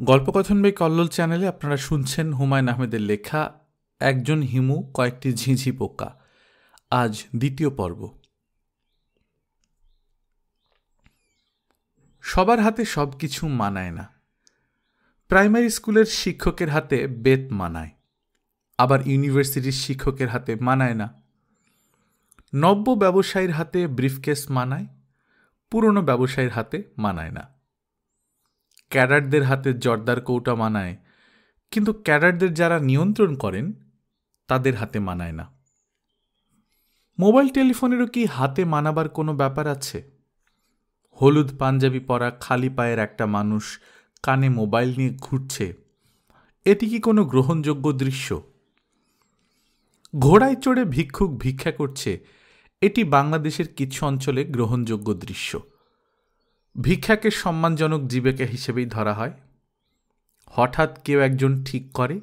গল্পকথন by Kallol চ্যানেলে আপনারা শুনছেন হুমায়ুন আহমেদের লেখা একজন হিমু কয়েকটি ঝিঁঝি পোকা। আজ দ্বিতীয় পর্ব। সবার হাতে সব কিছু মানায় না। প্রাইমারি স্কুলের শিক্ষকের হাতে বেত মানায়, আবার ইউনিভার্সিটির শিক্ষকের হাতে মানায় না। নব্য ব্যবসায়ীর হাতে ব্রিফকেস মানায়, পুরনো ব্যবসায়ীর হাতে মানায় না। ক্যাডারদের হাতে জর্দার কৌটা মানায়, কিন্তু ক্যাডারদের যারা নিয়ন্ত্রণ করেন তাদের হাতে মানায় না। মোবাইল টেলিফোনেরও কি হাতে মানাবার কোনো ব্যাপার আছে? হলুদ পাঞ্জাবি পরা খালি পায়ের একটা মানুষ কানে মোবাইল নিয়ে ঘুরছে, এটি কি কোনো গ্রহণযোগ্য দৃশ্য? ঘোড়ায় চড়ে ভিক্ষুক ভিক্ষা করছে, এটি বাংলাদেশের কিছু অঞ্চলে গ্রহণযোগ্য দৃশ্য। ভিক্ষাকে সম্মানজনক জীবিকা হিসেবেই ধরা হয়। হঠাৎ কেউ একজন ঠিক করে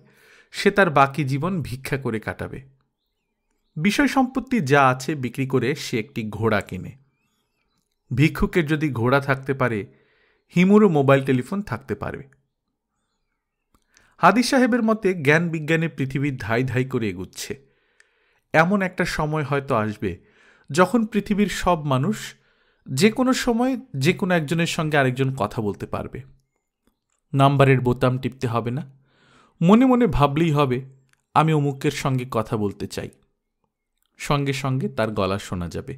সে তার বাকি জীবন ভিক্ষা করে কাটাবে। বিষয় সম্পত্তি যা আছে বিক্রি করে সে একটি ঘোড়া কিনে। ভিক্ষুকের যদি ঘোড়া থাকতে পারে, হিমুরও মোবাইল টেলিফোন থাকতে পারবে। হাদি সাহেবের মতে জ্ঞান বিজ্ঞানের পৃথিবীর ধাই ধাই করে এগুচ্ছে। এমন একটা সময় হয়তো আসবে যখন পৃথিবীর সব মানুষ যে কোনো সময় যে কোনো একজনের সঙ্গে আরেকজন কথা বলতে পারবে। নাম্বারের বোতাম টিপতে হবে না, মনে মনে ভাবলেই হবে আমি অমুকের সঙ্গে কথা বলতে চাই, সঙ্গে সঙ্গে তার গলা শোনা যাবে।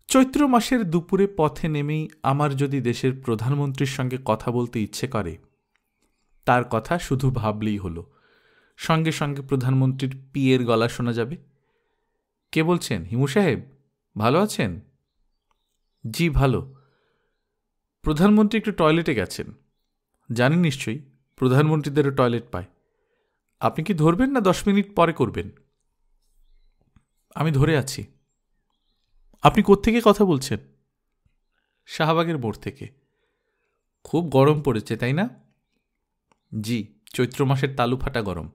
চৈত্র মাসের দুপুরে পথে নেমেই আমার যদি দেশের প্রধানমন্ত্রীর সঙ্গে কথা বলতে ইচ্ছে করে, তার কথা শুধু ভাবলেই হলো, সঙ্গে সঙ্গে প্রধানমন্ত্রীর পিয়ের গলা শোনা যাবে। কে বলছেন? হিমু সাহেব, ভালো আছেন? জি ভালো। প্রধানমন্ত্রী একটু টয়লেটে গেছেন। জানেন নিশ্চয়ই প্রধানমন্ত্রীদেরও টয়লেট পায়। আপনি কি ধরবেন না 10 মিনিট পরে করবেন? আমি ধরে আছি। আপনি কোত্থেকে কথা বলছেন? শাহবাগের মোড় থেকে। খুব গরম পড়েছে তাই না? জি, চৈত্র মাসের তালু ফাটা গরম।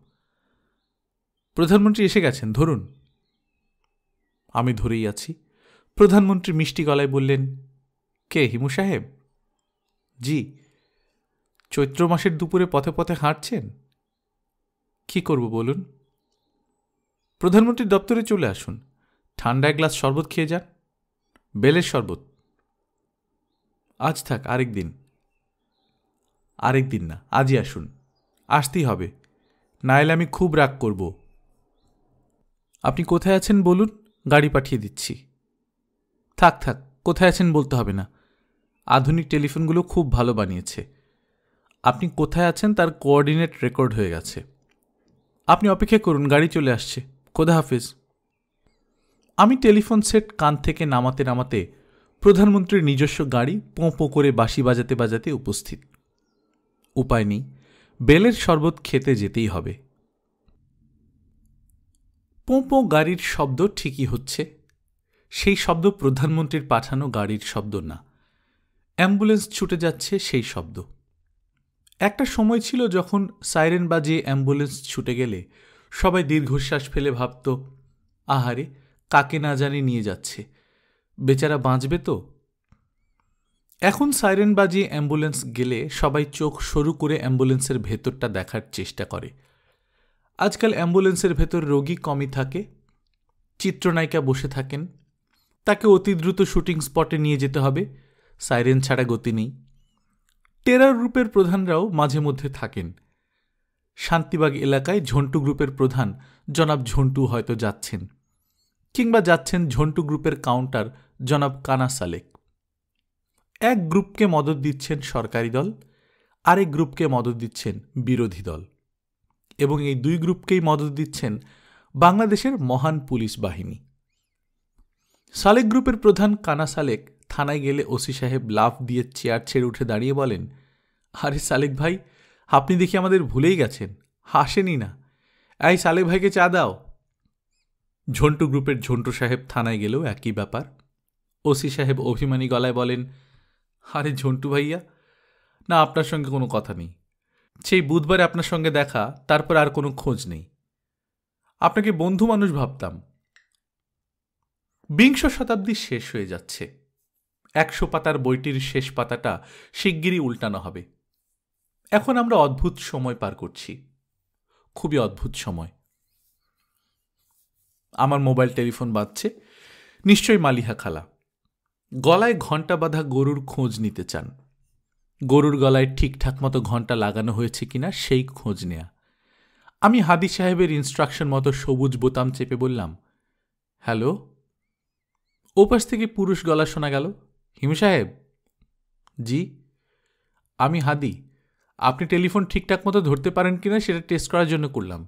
প্রধানমন্ত্রী এসে গেছেন, ধরুন। আমি ধরেই আছি। প্রধানমন্ত্রী মিষ্টি গলায় বললেন, কে হিমু সাহেব? জি। চৈত্র মাসের দুপুরে পথে পথে হাঁটছেন? কি করব বলুন? প্রধানমন্ত্রীর দপ্তরে চলে আসুন, ঠান্ডা এক গ্লাস শরবত খেয়ে যান। বেলের শরবত। আজ থাক, আরেকদিন। আরেকদিন না, আজই আসুন। আসতেই হবে, না এলে আমি খুব রাগ করব। আপনি কোথায় আছেন বলুন, গাড়ি পাঠিয়ে দিচ্ছি। থাক থাক, কোথায় আছেন বলতে হবে না, আধুনিক টেলিফোনগুলো খুব ভালো বানিয়েছে। আপনি কোথায় আছেন তার কোঅর্ডিনেট রেকর্ড হয়ে গেছে। আপনি অপেক্ষা করুন, গাড়ি চলে আসছে। খোদা হাফেজ। আমি টেলিফোন সেট কান থেকে নামাতে নামাতে প্রধানমন্ত্রীর নিজস্ব গাড়ি পোঁ পোঁ করে বাঁশি বাজাতে বাজাতে উপস্থিত। উপায় নেই, বেলের শরবত খেতে যেতেই হবে। পোঁ পোঁ গাড়ির শব্দ ঠিকই হচ্ছে, সেই শব্দ প্রধানমন্ত্রীর পাঠানো গাড়ির শব্দ না। অ্যাম্বুলেন্স ছুটে যাচ্ছে সেই শব্দ। একটা সময় ছিল যখন সাইরেন বাজিয়ে অ্যাম্বুলেন্স ছুটে গেলে সবাই দীর্ঘশ্বাস ফেলে ভাবত, আহারে কাকে না জানি নিয়ে যাচ্ছে, বেচারা বাঁচবে তো। এখন সাইরেন বাজিয়ে অ্যাম্বুলেন্স গেলে সবাই চোখ সরু করে অ্যাম্বুলেন্সের ভেতরটা দেখার চেষ্টা করে। আজকাল অ্যাম্বুলেন্সের ভেতর রোগী কমই থাকে। চিত্রনায়িকা বসে থাকেন, তাকে অতি দ্রুত শুটিং স্পটে নিয়ে যেতে হবে, সাইরেন ছাড়া গতি নেই। টেরার গ্রুপের প্রধানরাও মাঝে মধ্যে থাকেন। শান্তিবাগ এলাকায় ঝন্টু গ্রুপের প্রধান জনাব ঝন্টু হয়তো যাচ্ছেন, কিংবা যাচ্ছেন ঝন্টু গ্রুপের কাউন্টার জনাব কানা সালেক। এক গ্রুপকে মদত দিচ্ছেন সরকারি দল, আরেক গ্রুপকে মদত দিচ্ছেন বিরোধী দল, এবং এই দুই গ্রুপকেই মদত দিচ্ছেন বাংলাদেশের মহান পুলিশ বাহিনী। সালেক গ্রুপের প্রধান কানা সালেক থানায় গেলে ওসি সাহেব লাফ দিয়ে চেয়ার ছেড়ে উঠে দাঁড়িয়ে বলেন, আরে সালেক ভাই, আপনি দেখি আমাদের ভুলেই গেছেন, হাসেনি না। এই সালেক ভাইকে চা দাও। ঝন্টু গ্রুপের ঝন্টু সাহেব থানায় গেলেও একই ব্যাপার। ওসি সাহেব অভিমানী গলায় বলেন, আরে ঝন্টু ভাইয়া, না আপনার সঙ্গে কোনো কথা নেই, সেই বুধবারে আপনার সঙ্গে দেখা, তারপর আর কোনো খোঁজ নেই। আপনাকে বন্ধু মানুষ ভাবতাম। বিংশ শতাব্দী শেষ হয়ে যাচ্ছে। 100 পাতার বইটির শেষ পাতাটা শিগগিরই উল্টানো হবে। এখন আমরা অদ্ভুত সময় পার করছি, খুবই অদ্ভুত সময়। আমার মোবাইল টেলিফোন বাজছে, নিশ্চয়ই মালিহা খালা। গলায় ঘণ্টা বাঁধা গরুর খোঁজ নিতে চান। গরুর গলায় ঠিকঠাক মতো ঘণ্টা লাগানো হয়েছে কিনা সেই খোঁজ নেয়া। আমি হাদি সাহেবের ইনস্ট্রাকশন মতো সবুজ বোতাম চেপে বললাম, হ্যালো। ওপাশ থেকে পুরুষ গলা শোনা গেল, হিমু সাহেব। জি। আমি হাদি। আপনি টেলিফোন ঠিকঠাক মতো ধরতে পারেন কিনা সেটা টেস্ট করার জন্য করলাম,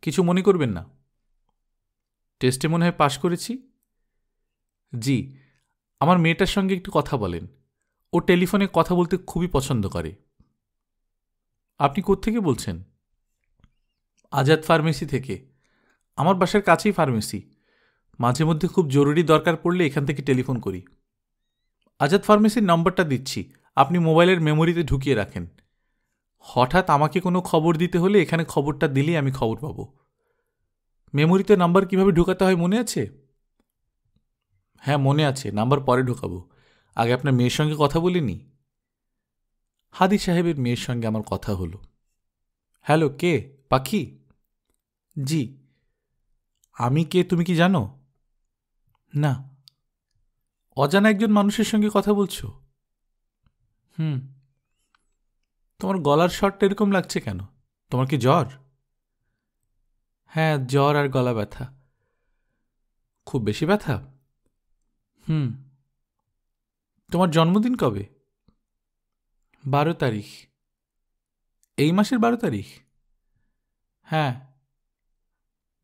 কিছু মনে করবেন না। টেস্টে মনে হয় পাশ করেছি। জি। আমার মেয়েটার সঙ্গে একটু কথা বলেন, ও টেলিফোনে কথা বলতে খুবই পছন্দ করে। আপনি কোত্থেকে বলছেন? আজাদ ফার্মেসি থেকে। আমার বাসার কাছেই ফার্মেসি, মাঝে মধ্যে খুব জরুরি দরকার পড়লে এখান থেকে টেলিফোন করি। আজাদ ফার্মেসির নম্বরটা দিচ্ছি, আপনি মোবাইলের মেমোরিতে ঢুকিয়ে রাখেন। হঠাৎ আমাকে কোনো খবর দিতে হলে এখানে খবরটা দিলেই আমি খবর পাব। মেমোরিতে নাম্বার কিভাবে ঢুকাতে হয় মনে আছে? হ্যাঁ মনে আছে, নাম্বার পরে ঢোকাবো, আগে আপনার মেয়ের সঙ্গে কথা বলিনি। হাদি সাহেবের মেয়ের সঙ্গে আমার কথা হলো। হ্যালো, কে? পাখি? জি। আমি কে তুমি কি জানো? না। অজানা একজন মানুষের সঙ্গে কথা বলছো? তোমার গলার স্বরটা এরকম লাগছে কেন? তোমার কি জ্বর? হ্যাঁ, জ্বর আর গলা ব্যথা। খুব বেশি ব্যথা? তোমার জন্মদিন কবে? 12 তারিখ। এই মাসের 12 তারিখ? হ্যাঁ।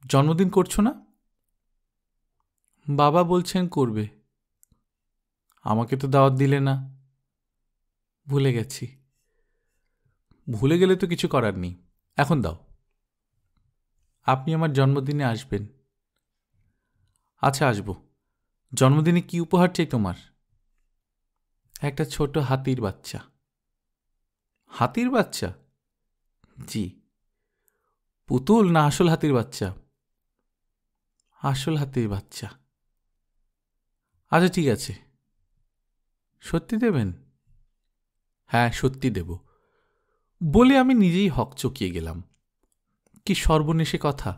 জন্মদিন করছো না? বাবা বলছেন করবে। আমাকে তো দাওয়াত দিলে না। ভুলে গেছি। ভুলে গেলে তো কিছু করার নেই, এখন দাও। আপনি আমার জন্মদিনে আসবেন। আচ্ছা, আসব। জন্মদিনে কি উপহার চাই তোমার? একটা ছোট হাতির বাচ্চা। হাতির বাচ্চা? জি। পুতুল না আসল হাতির বাচ্চা? আসল হাতির বাচ্চা। আচ্ছা ঠিক আছে। সত্যি দেবেন? হ্যাঁ সত্যি দেব বলে আমি নিজেই হকচকিয়ে গেলাম। কি সর্বনেশে কথা!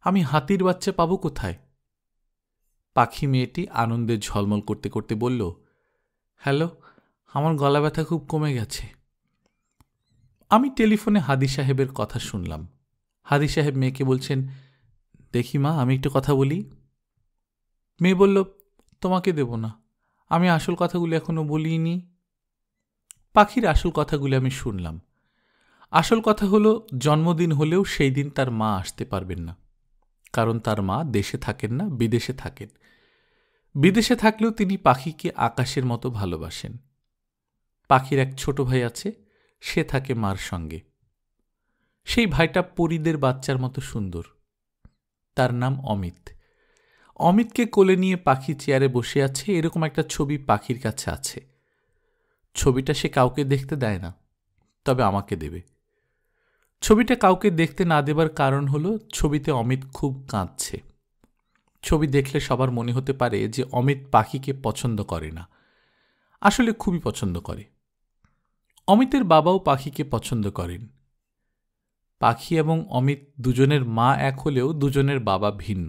আমি হাতির বাচ্চা পাবো কোথায়? পাখি মেয়েটি আনন্দে ঝলমল করতে করতে বলল, হ্যালো, আমার গলা ব্যথা খুব কমে গেছে। আমি টেলিফোনে হাদি সাহেবের কথা শুনলাম। হাদি সাহেব মেয়েকে বলছেন, দেখি মা, আমি একটু কথা বলি। মেয়ে বলল, তোমাকে দেব না, আমি আসল কথাগুলি এখনো বলিনি। পাখির আসল কথাগুলি আমি শুনলাম। আসল কথা হলো, জন্মদিন হলেও সেই দিন তার মা আসতে পারবেন না, কারণ তার মা দেশে থাকেন না, বিদেশে থাকেন। বিদেশে থাকলেও তিনি পাখিকে আকাশের মতো ভালোবাসেন। পাখির এক ছোট ভাই আছে, সে থাকে মার সঙ্গে। সেই ভাইটা পরীদের বাচ্চার মতো সুন্দর। তার নাম অমিত। অমিতকে কোলে নিয়ে পাখি চেয়ারে বসে আছে, এরকম একটা ছবি পাখির কাছে আছে। ছবিটা সে কাউকে দেখতে দেয় না, তবে আমাকে দেবে। ছবিটা কাউকে দেখতে না দেবার কারণ হলো, ছবিতে অমিত খুব কাঁদছে। ছবি দেখলে সবার মনে হতে পারে যে অমিত পাখিকে পছন্দ করে না, আসলে খুবই পছন্দ করে। অমিতের বাবাও পাখিকে পছন্দ করেন। পাখি এবং অমিত দুজনের মা এক হলেও দুজনের বাবা ভিন্ন।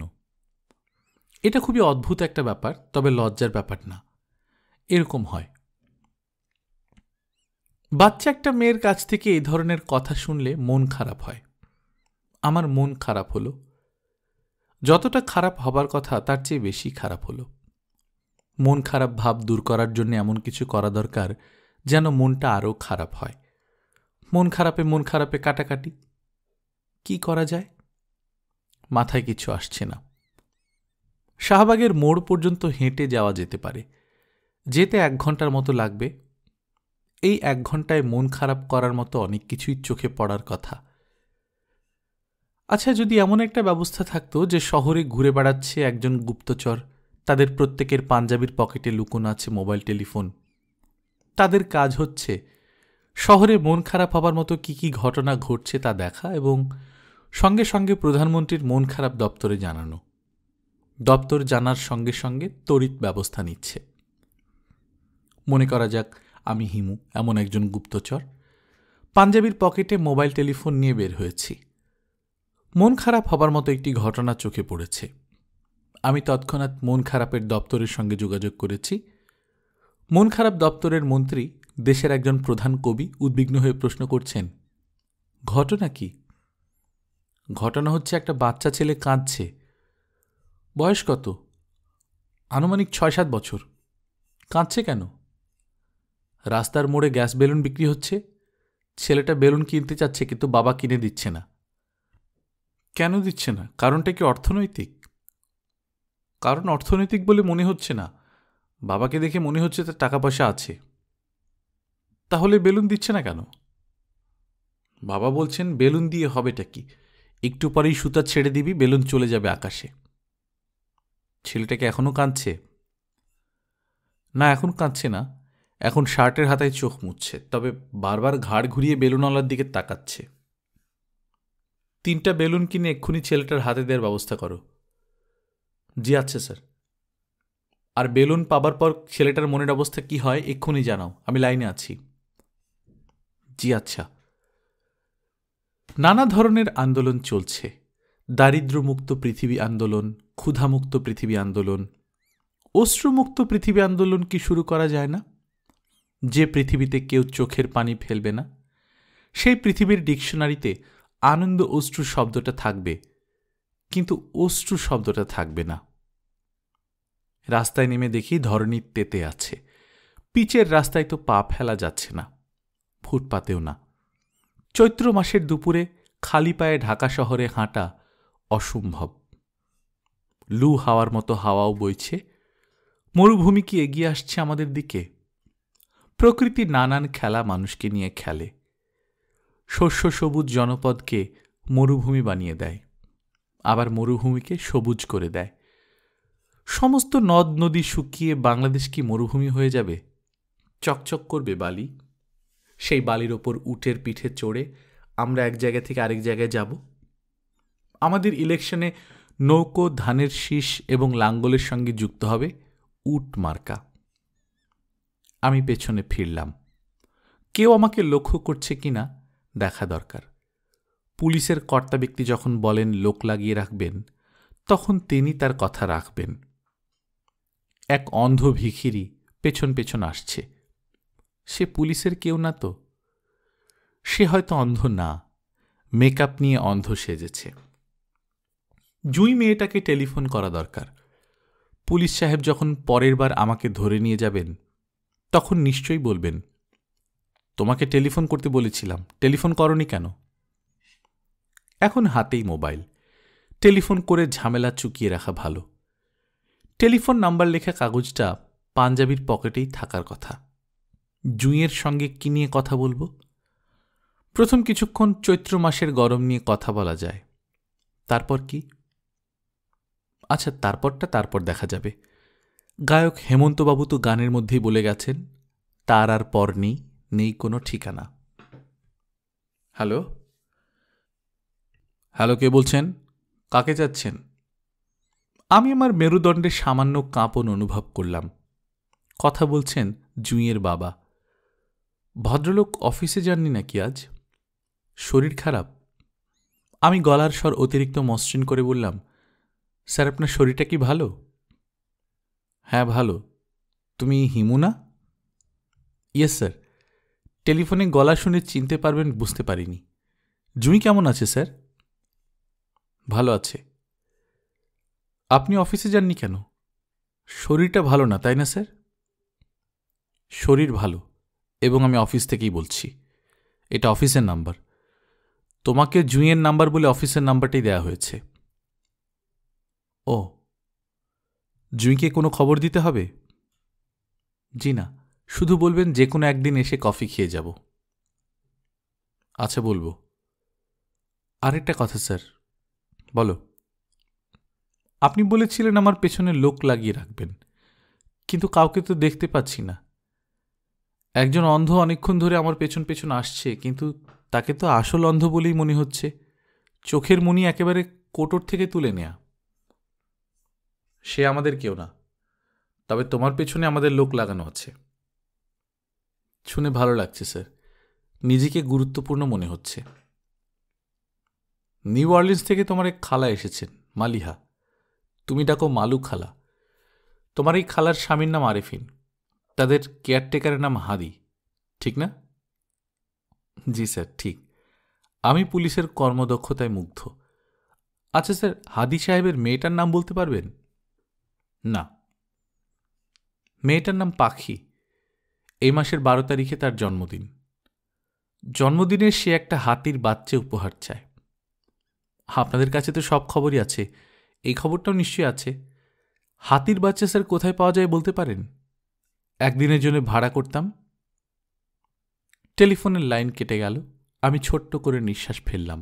এটা খুবই অদ্ভুত একটা ব্যাপার, তবে লজ্জার ব্যাপার না। এরকম হয়। বাচ্চা একটা মেয়ের কাছ থেকে এই ধরনের কথা শুনলে মন খারাপ হয়। আমার মন খারাপ হলো। যতটা খারাপ হবার কথা তার চেয়ে বেশি খারাপ হলো। মন খারাপ ভাব দূর করার জন্য এমন কিছু করা দরকার যেন মনটা আরও খারাপ হয়। মন খারাপে কাটাকাটি। কি করা যায়? মাথায় কিছু আসছে না। শাহবাগের মোড় পর্যন্ত হেঁটে যাওয়া যেতে পারে, যেতে 1 ঘন্টার মতো লাগবে। এই 1 ঘন্টায় মন খারাপ করার মতো অনেক কিছুই চোখে পড়ার কথা। আচ্ছা, যদি এমন একটা ব্যবস্থা থাকতো যে শহরে ঘুরে বেড়াচ্ছে একজন গুপ্তচর, তাদের প্রত্যেকের পাঞ্জাবির পকেটে লুকোনো আছে মোবাইল টেলিফোন। তাদের কাজ হচ্ছে শহরে মন খারাপ হবার মতো কি কি ঘটনা ঘটছে তা দেখা এবং সঙ্গে সঙ্গে প্রধানমন্ত্রীর মন খারাপ দপ্তরে জানানো। দপ্তর জানার সঙ্গে সঙ্গে তড়িৎ ব্যবস্থা নিচ্ছে। মনে করা যাক আমি হিমু, এমন একজন গুপ্তচর। পাঞ্জাবির পকেটে মোবাইল টেলিফোন নিয়ে বের হয়েছি। মন খারাপ হবার মতো একটি ঘটনা চোখে পড়েছে। আমি তৎক্ষণাৎ মন খারাপের দপ্তরের সঙ্গে যোগাযোগ করেছি। মন খারাপ দপ্তরের মন্ত্রী, দেশের একজন প্রধান কবি, উদ্বিগ্ন হয়ে প্রশ্ন করছেন, ঘটনা কি? ঘটনা হচ্ছে একটা বাচ্চা ছেলে কাঁদছে। বয়স কত? আনুমানিক ৬-৭ বছর। কাঁদছে কেন? রাস্তার মোড়ে গ্যাস বেলুন বিক্রি হচ্ছে। ছেলেটা বেলুন কিনতে চাচ্ছে, কিন্তু বাবা কিনে দিচ্ছে না। কেন দিচ্ছে না? কারণটা কি অর্থনৈতিক? কারণ অর্থনৈতিক বলে মনে হচ্ছে না। বাবাকে দেখে মনে হচ্ছে তার টাকা পয়সা আছে। তাহলে বেলুন দিচ্ছে না কেন? বাবা বলছেন, বেলুন দিয়ে হবেটা কি? একটু পরেই সুতা ছেড়ে দিবি, বেলুন চলে যাবে আকাশে। ছেলেটাকে এখনো কাঁদছে? না, এখন কাঁদছে না। এখন শার্টের হাতায় চোখ মুছছে, তবে বারবার ঘাড় ঘুরিয়ে বেলুনওয়ালার দিকে তাকাচ্ছে। 3টা বেলুন কিনে এক্ষুনি ছেলেটার হাতে দেওয়ার ব্যবস্থা করো। জি আচ্ছা স্যার। আর বেলুন পাবার পর ছেলেটার মনের অবস্থা কি হয় এক্ষুনি জানাও, আমি লাইনে আছি। জি আচ্ছা। নানা ধরনের আন্দোলন চলছে। দারিদ্র্যমুক্ত পৃথিবী আন্দোলন, ক্ষুধামুক্ত পৃথিবী আন্দোলন, অশ্রুমুক্ত পৃথিবী আন্দোলন কি শুরু করা যায় না? যে পৃথিবীতে কেউ চোখের পানি ফেলবে না, সেই পৃথিবীর ডিকশনারিতে আনন্দ অশ্রু শব্দটা থাকবে, কিন্তু অশ্রু শব্দটা থাকবে না। রাস্তায় নেমে দেখি ধরণী তেতে আছে। পিচের রাস্তায় তো পা ফেলা যাচ্ছে না, ফুটপাতেও না। চৈত্র মাসের দুপুরে খালি পায়ে ঢাকা শহরে হাঁটা অসম্ভব। লু হাওয়ার মতো হাওয়াও বইছে। মরুভূমি কি এগিয়ে আসছে আমাদের দিকে? প্রকৃতি নানান খেলা মানুষকে নিয়ে খেলে। শস্য সবুজ জনপদকে মরুভূমি বানিয়ে দেয়, আবার মরুভূমিকে সবুজ করে দেয়। সমস্ত নদ নদী শুকিয়ে বাংলাদেশ কি মরুভূমি হয়ে যাবে? চকচক করবে বালি। সেই বালির ওপর উটের পিঠে চড়ে আমরা এক জায়গা থেকে আরেক জায়গায় যাব। আমাদের ইলেকশনে নৌকো, ধানের শীষ এবং লাঙ্গলের সঙ্গে যুক্ত হবে উট মার্কা। আমি পেছনে ফিরলাম। কেউ আমাকে লক্ষ্য করছে কিনা দেখা দরকার। পুলিশের কর্তা ব্যক্তি যখন বলেন লোক লাগিয়ে রাখবেন, তখন তিনি তার কথা রাখবেন। এক অন্ধ ভিখিরি পেছন পেছন আসছে। সে পুলিশের কেউ না তো। সে হয়তো অন্ধ না, মেকআপ নিয়ে অন্ধ সেজেছে। জুঁই মেয়েটাকে টেলিফোন করা দরকার। পুলিশ সাহেব যখন পরের বার আমাকে ধরে নিয়ে যাবেন, তখন নিশ্চয়ই বলবেন, তোমাকে টেলিফোন করতে বলেছিলাম, টেলিফোন করনি কেন? এখন হাতেই মোবাইল, টেলিফোন করে ঝামেলা চুকিয়ে রাখা ভালো। টেলিফোন নাম্বার লেখা কাগজটা পাঞ্জাবির পকেটেই থাকার কথা। জুঁইয়ের সঙ্গে কি নিয়ে কথা বলবো? প্রথম কিছুক্ষণ চৈত্র মাসের গরম নিয়ে কথা বলা যায়। তারপর কি? আচ্ছা, তারপরটা তারপর দেখা যাবে। গায়ক হেমন্তবাবু তো গানের মধ্যেই বলে গেছেন, তার আর পর নেই, নেই কোনো ঠিকানা। হ্যালো হ্যালো, কে বলছেন? কাকে যাচ্ছেন? আমি আমার মেরুদণ্ডে সামান্য কাঁপন অনুভব করলাম। কথা বলছেন জুঁইয়ের বাবা। ভদ্রলোক অফিসে যাননি নাকি আজ? শরীর খারাপ? আমি গলার স্বর অতিরিক্ত মসৃণ করে বললাম, স্যার আপনার শরীরটা কি ভালো? হ্যাঁ ভালো। তুমি হিমু না? Yes sir. টেলিফোনে গলা শুনে চিনতে পারবেন বুঝতে পারিনি। জুঁই কেমন আছে স্যার? ভালো আছে। আপনি অফিসে যাননি কেন? শরীরটা ভালো না, তাই না স্যার? শরীর ভালো, এবং আমি অফিস থেকেই বলছি। এটা অফিসের নাম্বার। তোমাকে জুঁইয়ের নাম্বার বলে অফিসের নাম্বারটাই দেয়া হয়েছে। ও, জুঁইকে কোনো খবর দিতে হবে? জি না, শুধু বলবেন যে কোনো একদিন এসে কফি খেয়ে যাব। আচ্ছা বলবো। আরেকটা কথা স্যার। বলো। আপনি বলেছিলেন আমার পেছনে লোক লাগিয়ে রাখবেন, কিন্তু কাউকে তো দেখতে পাচ্ছি না। একজন অন্ধ অনেকক্ষণ ধরে আমার পেছন পেছন আসছে, কিন্তু তাকে তো আসল অন্ধ বলেই মনে হচ্ছে। চোখের মণি একেবারে কোটর থেকে তুলে নেয়া। সে আমাদের কেউ না, তবে তোমার পেছনে আমাদের লোক লাগানো আছে। শুনে ভালো লাগছে স্যার। নিজেকে গুরুত্বপূর্ণ মনে হচ্ছে। নিউ অর্লিন্স থেকে তোমার এক খালা এসেছেন, মালিহা। তুমি ডাকো মালু খালা। তোমার এই খালার স্বামীর নাম আরেফিন, তাদের কেয়ারটেকারের নাম হাদি, ঠিক না? জি স্যার, ঠিক। আমি পুলিশের কর্মদক্ষতায় মুগ্ধ। আচ্ছা স্যার, হাদি সাহেবের মেয়েটার নাম বলতে পারবেন? না। মেয়েটার নাম পাখি। এই মাসের 12 তারিখে তার জন্মদিন। জন্মদিনে সে একটা হাতির বাচ্চা উপহার চায়। আপনাদের কাছে তো সব খবরই আছে, এই খবরটাও নিশ্চয়ই আছে। হাতির বাচ্চা স্যার কোথায় পাওয়া যায় বলতে পারেন? একদিনের জন্য ভাড়া করতাম। টেলিফোনের লাইন কেটে গেল। আমি ছোট্ট করে নিঃশ্বাস ফেললাম।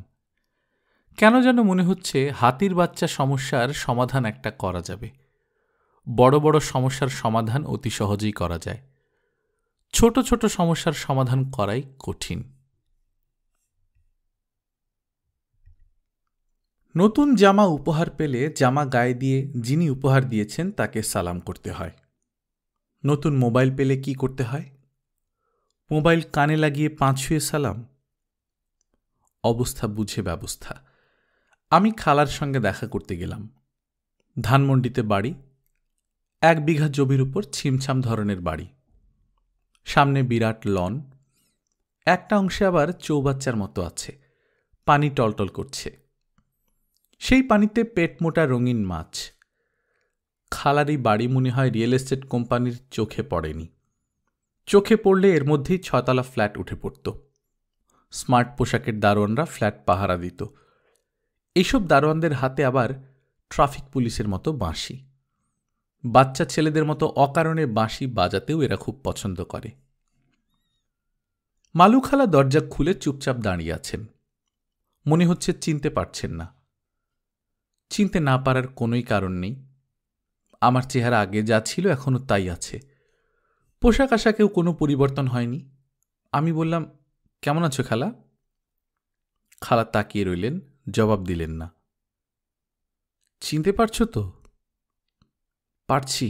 কেন যেন মনে হচ্ছে হাতির বাচ্চা সমস্যার সমাধান একটা করা যাবে। বড় বড় সমস্যার সমাধান অতি সহজেই করা যায়, ছোট ছোট সমস্যার সমাধান করাই কঠিন। নতুন জামা উপহার পেলে জামা গায়ে দিয়ে যিনি উপহার দিয়েছেন তাকে সালাম করতে হয়। নতুন মোবাইল পেলে কি করতে হয়? মোবাইল কানে লাগিয়ে 5 ছুঁয়ে সালাম। অবস্থা বুঝে ব্যবস্থা। আমি খালার সঙ্গে দেখা করতে গেলাম। ধানমন্ডিতে বাড়ি, 1 বিঘা জমির উপর ছিমছাম ধরনের বাড়ি। সামনে বিরাট লন, একটা অংশে আবার চৌবাচ্চার মতো আছে, পানি টলটল করছে। সেই পানিতে পেট মোটা রঙিন মাছ। খালারই বাড়ি মনে হয় রিয়েল এস্টেট কোম্পানির চোখে পড়েনি। চোখে পড়লে এর মধ্যেই 6 তলা ফ্ল্যাট উঠে পড়ত। স্মার্ট পোশাকের দারোয়ানরা ফ্ল্যাট পাহারা দিত। এইসব দারোয়ানদের হাতে আবার ট্রাফিক পুলিশের মতো বাঁশি। বাচ্চা ছেলেদের মতো অকারণে বাঁশি বাজাতেও এরা খুব পছন্দ করে। মালু খালা দরজা খুলে চুপচাপ দাঁড়িয়ে আছেন। মনে হচ্ছে চিনতে পারছেন না। চিনতে না পারার কোনোই কারণ নেই। আমার চেহারা আগে যা ছিল এখনো তাই আছে। পোশাক আশাকেও কোনো পরিবর্তন হয়নি। আমি বললাম, কেমন আছো খালা? খালা তাকিয়ে রইলেন, জবাব দিলেন না। চিনতে পারছো তো? পারছি।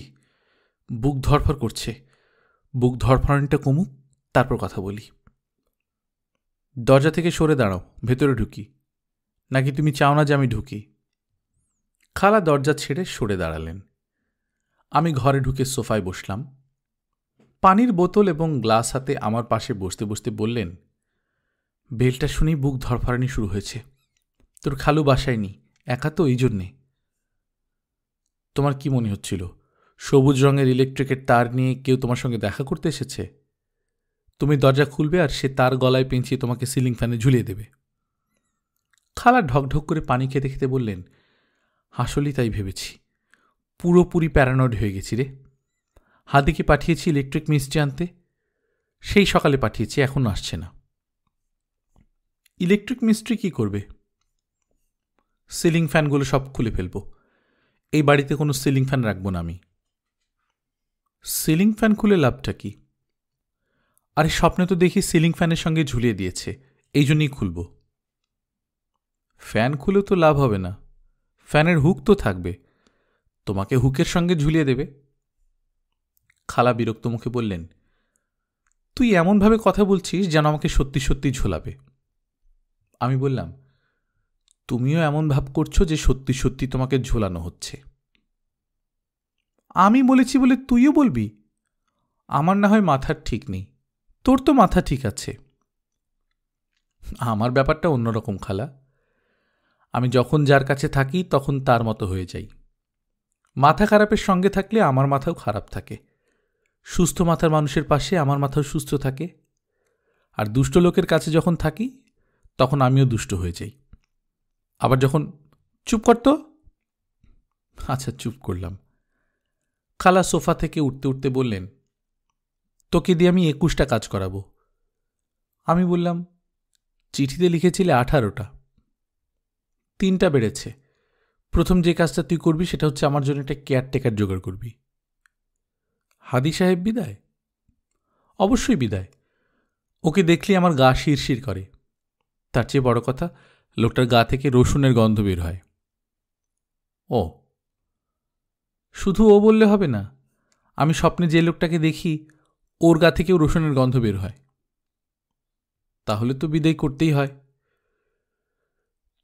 বুক ধরফর করছে। বুক ধরফরানিটা কমুক, তারপর কথা বলি। দরজা থেকে সরে দাঁড়াও, ভেতরে ঢুকি। নাকি তুমি চাও না যে আমি ঢুকি? খালা দরজা ছেড়ে সরে দাঁড়ালেন। আমি ঘরে ঢুকে সোফায় বসলাম। পানির বোতল এবং গ্লাস হাতে আমার পাশে বসতে বসতে বললেন, বেলটা শুনেই বুক ধরফরানি শুরু হয়েছে। তোর খালু বাসায় নি, একা তো, এই জন্যে। তোমার কি মনে হচ্ছিল সবুজ রঙের ইলেকট্রিকের তার নিয়ে কেউ তোমার সঙ্গে দেখা করতে এসেছে? তুমি দরজা খুলবে আর সে তার গলায় পেঁচিয়ে তোমাকে সিলিং ফ্যানে ঝুলিয়ে দেবে। খালা ঢকঢক করে পানি খেতে খেতে বললেন, আসলেই তাই ভেবেছি। পুরোপুরি প্যারানয়েড হয়ে গেছি রে। হাদিকে পাঠিয়েছি ইলেকট্রিক মিস্ত্রি আনতে। সেই সকালে পাঠিয়েছি, এখনও আসছে না। ইলেকট্রিক মিস্ত্রি কি করবে? সিলিং ফ্যানগুলো সব খুলে ফেলব। এই বাড়িতে কোনো সিলিং ফ্যান রাখব না আমি। সিলিং ফ্যান খুলে লাভটা কি? আরে স্বপ্নে তো দেখি সিলিং ফ্যানের সঙ্গে ঝুলিয়ে দিয়েছে, এই জন্যই খুলব। ফ্যান খুলেও তো লাভ হবে না, ফ্যানের হুক তো থাকবে, তোমাকে হুকের সঙ্গে ঝুলিয়ে দেবে। খালা বিরক্ত মুখে বললেন, তুই এমনভাবে কথা বলছিস যেন আমাকে সত্যি সত্যি ঝোলাবে। আমি বললাম, তুমিও এমন ভাব করছো যে সত্যি সত্যি তোমাকে ঝোলানো হচ্ছে। আমি বলেছি বলে তুইও বলবি? আমার না হয় মাথার ঠিক নেই, তোর তো মাথা ঠিক আছে। আমার ব্যাপারটা অন্যরকম খালা। আমি যখন যার কাছে থাকি তখন তার মতো হয়ে যাই। মাথা খারাপের সঙ্গে থাকলে আমার মাথাও খারাপ থাকে। সুস্থ মাথার মানুষের পাশে আমার মাথাও সুস্থ থাকে। আর দুষ্ট লোকের কাছে যখন থাকি তখন আমিও দুষ্ট হয়ে যাই। আবার যখন চুপ করতো। আচ্ছা, চুপ করলাম। খালা সোফা থেকে উঠতে উঠতে বললেন, তোকে দিয়ে আমি 21টা কাজ করাবো। আমি বললাম, চিঠিতে লিখেছিলে 18টা। 3টা বেড়েছে। প্রথম যে কাজটা তুই করবি সেটা হচ্ছে আমার জন্য একটা কেয়ারটেকার জোগাড় করবি। হাদি সাহেব বিদায়? অবশ্যই বিদায়। ওকে দেখলে আমার গা শিরশির করে। তার চেয়ে বড় কথা, লোকটার গা থেকে রসুনের গন্ধ বের হয়। ও, শুধু ও বললে হবে না, আমি স্বপ্নে যে লোকটাকে দেখি ওর গা থেকেও রসুনের গন্ধ বের হয়। তাহলে তো বিদায় করতেই হয়।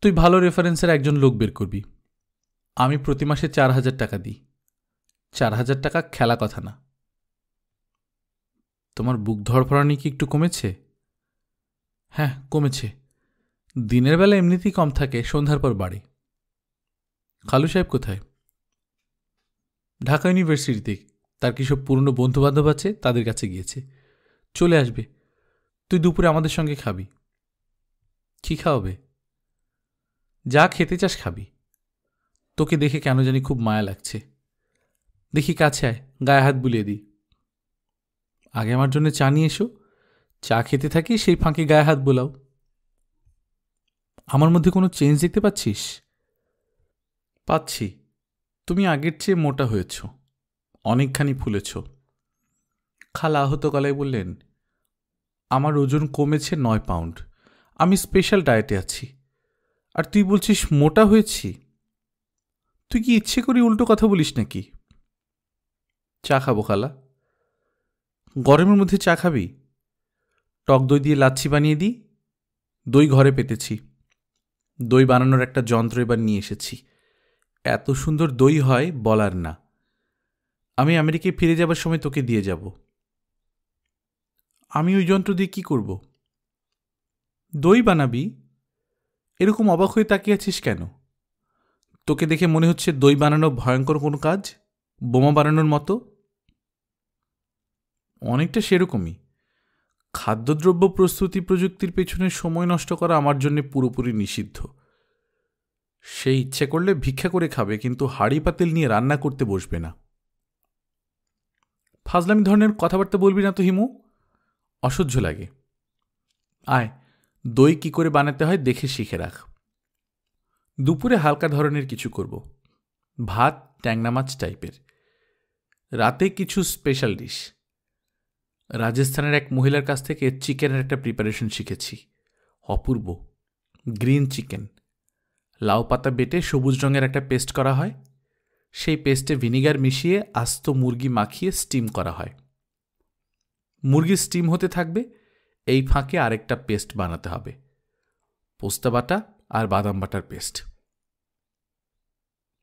তুই ভালো রেফারেন্সের একজন লোক বের করবি। আমি প্রতি মাসে 4,000 টাকা দিই। 4,000 টাকা খেলা কথা না। তোমার বুক ধড়ফড়ানি কি একটু কমেছে? হ্যাঁ, কমেছে। দিনের বেলা এমনিতেই কম থাকে, সন্ধ্যার পর বাড়ে। খালু সাহেব কোথায়? ঢাকা ইউনিভার্সিটিতে। তার কি সব পুরনো বন্ধুবান্ধব আছে, তাদের কাছে গিয়েছে। চলে আসবে। তুই দুপুরে আমাদের সঙ্গে খাবি। কি খাওয়াবে? যা খেতে চাস খাবি। তোকে দেখে কেন জানি খুব মায়া লাগছে। দেখি কাছে আয়, গায়ে হাত বুলিয়ে দিই। আগে আমার জন্য চা নিয়ে এসো। চা খেতে থাকি, সেই ফাঁকে গায়ে হাত বোলাও। আমার মধ্যে কোনো চেঞ্জ দেখতে পাচ্ছিস? পাচ্ছি। তুমি আগের চেয়ে মোটা হয়েছ, অনেকখানি ফুলেছ। খালা আহত গলায় বললেন, আমার ওজন কমেছে 9 পাউন্ড। আমি স্পেশাল ডায়েটে আছি। আর তুই বলছিস মোটা হয়েছি? তুই কি ইচ্ছে করে উল্টো কথা বলিস নাকি? চা খাবো খালা। গরমের মধ্যে চা খাবি? টক দই দিয়ে লাচ্ছি বানিয়ে দিই। দই ঘরে পেতেছি। দই বানানোর একটা যন্ত্র এবার নিয়ে এসেছি। এত সুন্দর দই হয় বলার না। আমি আমেরিকায় ফিরে যাবার সময় তোকে দিয়ে যাব। আমি ওই যন্ত্র দিয়ে কি করব? দই বানাবি? এরকম অবাক হয়ে তাকিয়ে আছিস কেন? তোকে দেখে মনে হচ্ছে দই বানানো ভয়ঙ্কর কোনো কাজ, বোমা বানানোর মতো। অনেকটা সেরকমই। খাদ্যদ্রব্য প্রস্তুতি প্রযুক্তির পেছনে সময় নষ্ট করা আমার জন্য পুরোপুরি নিষিদ্ধ। সে ইচ্ছে করলে ভিক্ষা করে খাবে, কিন্তু হাঁড়ি পাতিল নিয়ে রান্না করতে বসবে না। ফাজলামি ধরনের কথাবার্তা বলবি না তো হিমু, অসহ্য লাগে। আয়, দই কি করে বানাতে হয় দেখে শিখে রাখ। দুপুরে হালকা ধরনের কিছু করব, ভাত, ট্যাংরা মাছ টাইপের। রাতে কিছু স্পেশাল ডিশ। রাজস্থানের এক মহিলার কাছ থেকে চিকেনের একটা প্রিপারেশন শিখেছি, অপূর্ব। Green chicken. লাউ পাতা বেটে সবুজ রঙের একটা পেস্ট করা হয়। সেই পেস্টে ভিনিগার মিশিয়ে আস্ত মুরগি মাখিয়ে স্টিম করা হয়। মুরগি স্টিম হতে থাকবে, এই ফাঁকে আরেকটা পেস্ট বানাতে হবে, পোস্তা বাটা আর বাদাম বাটার পেস্ট।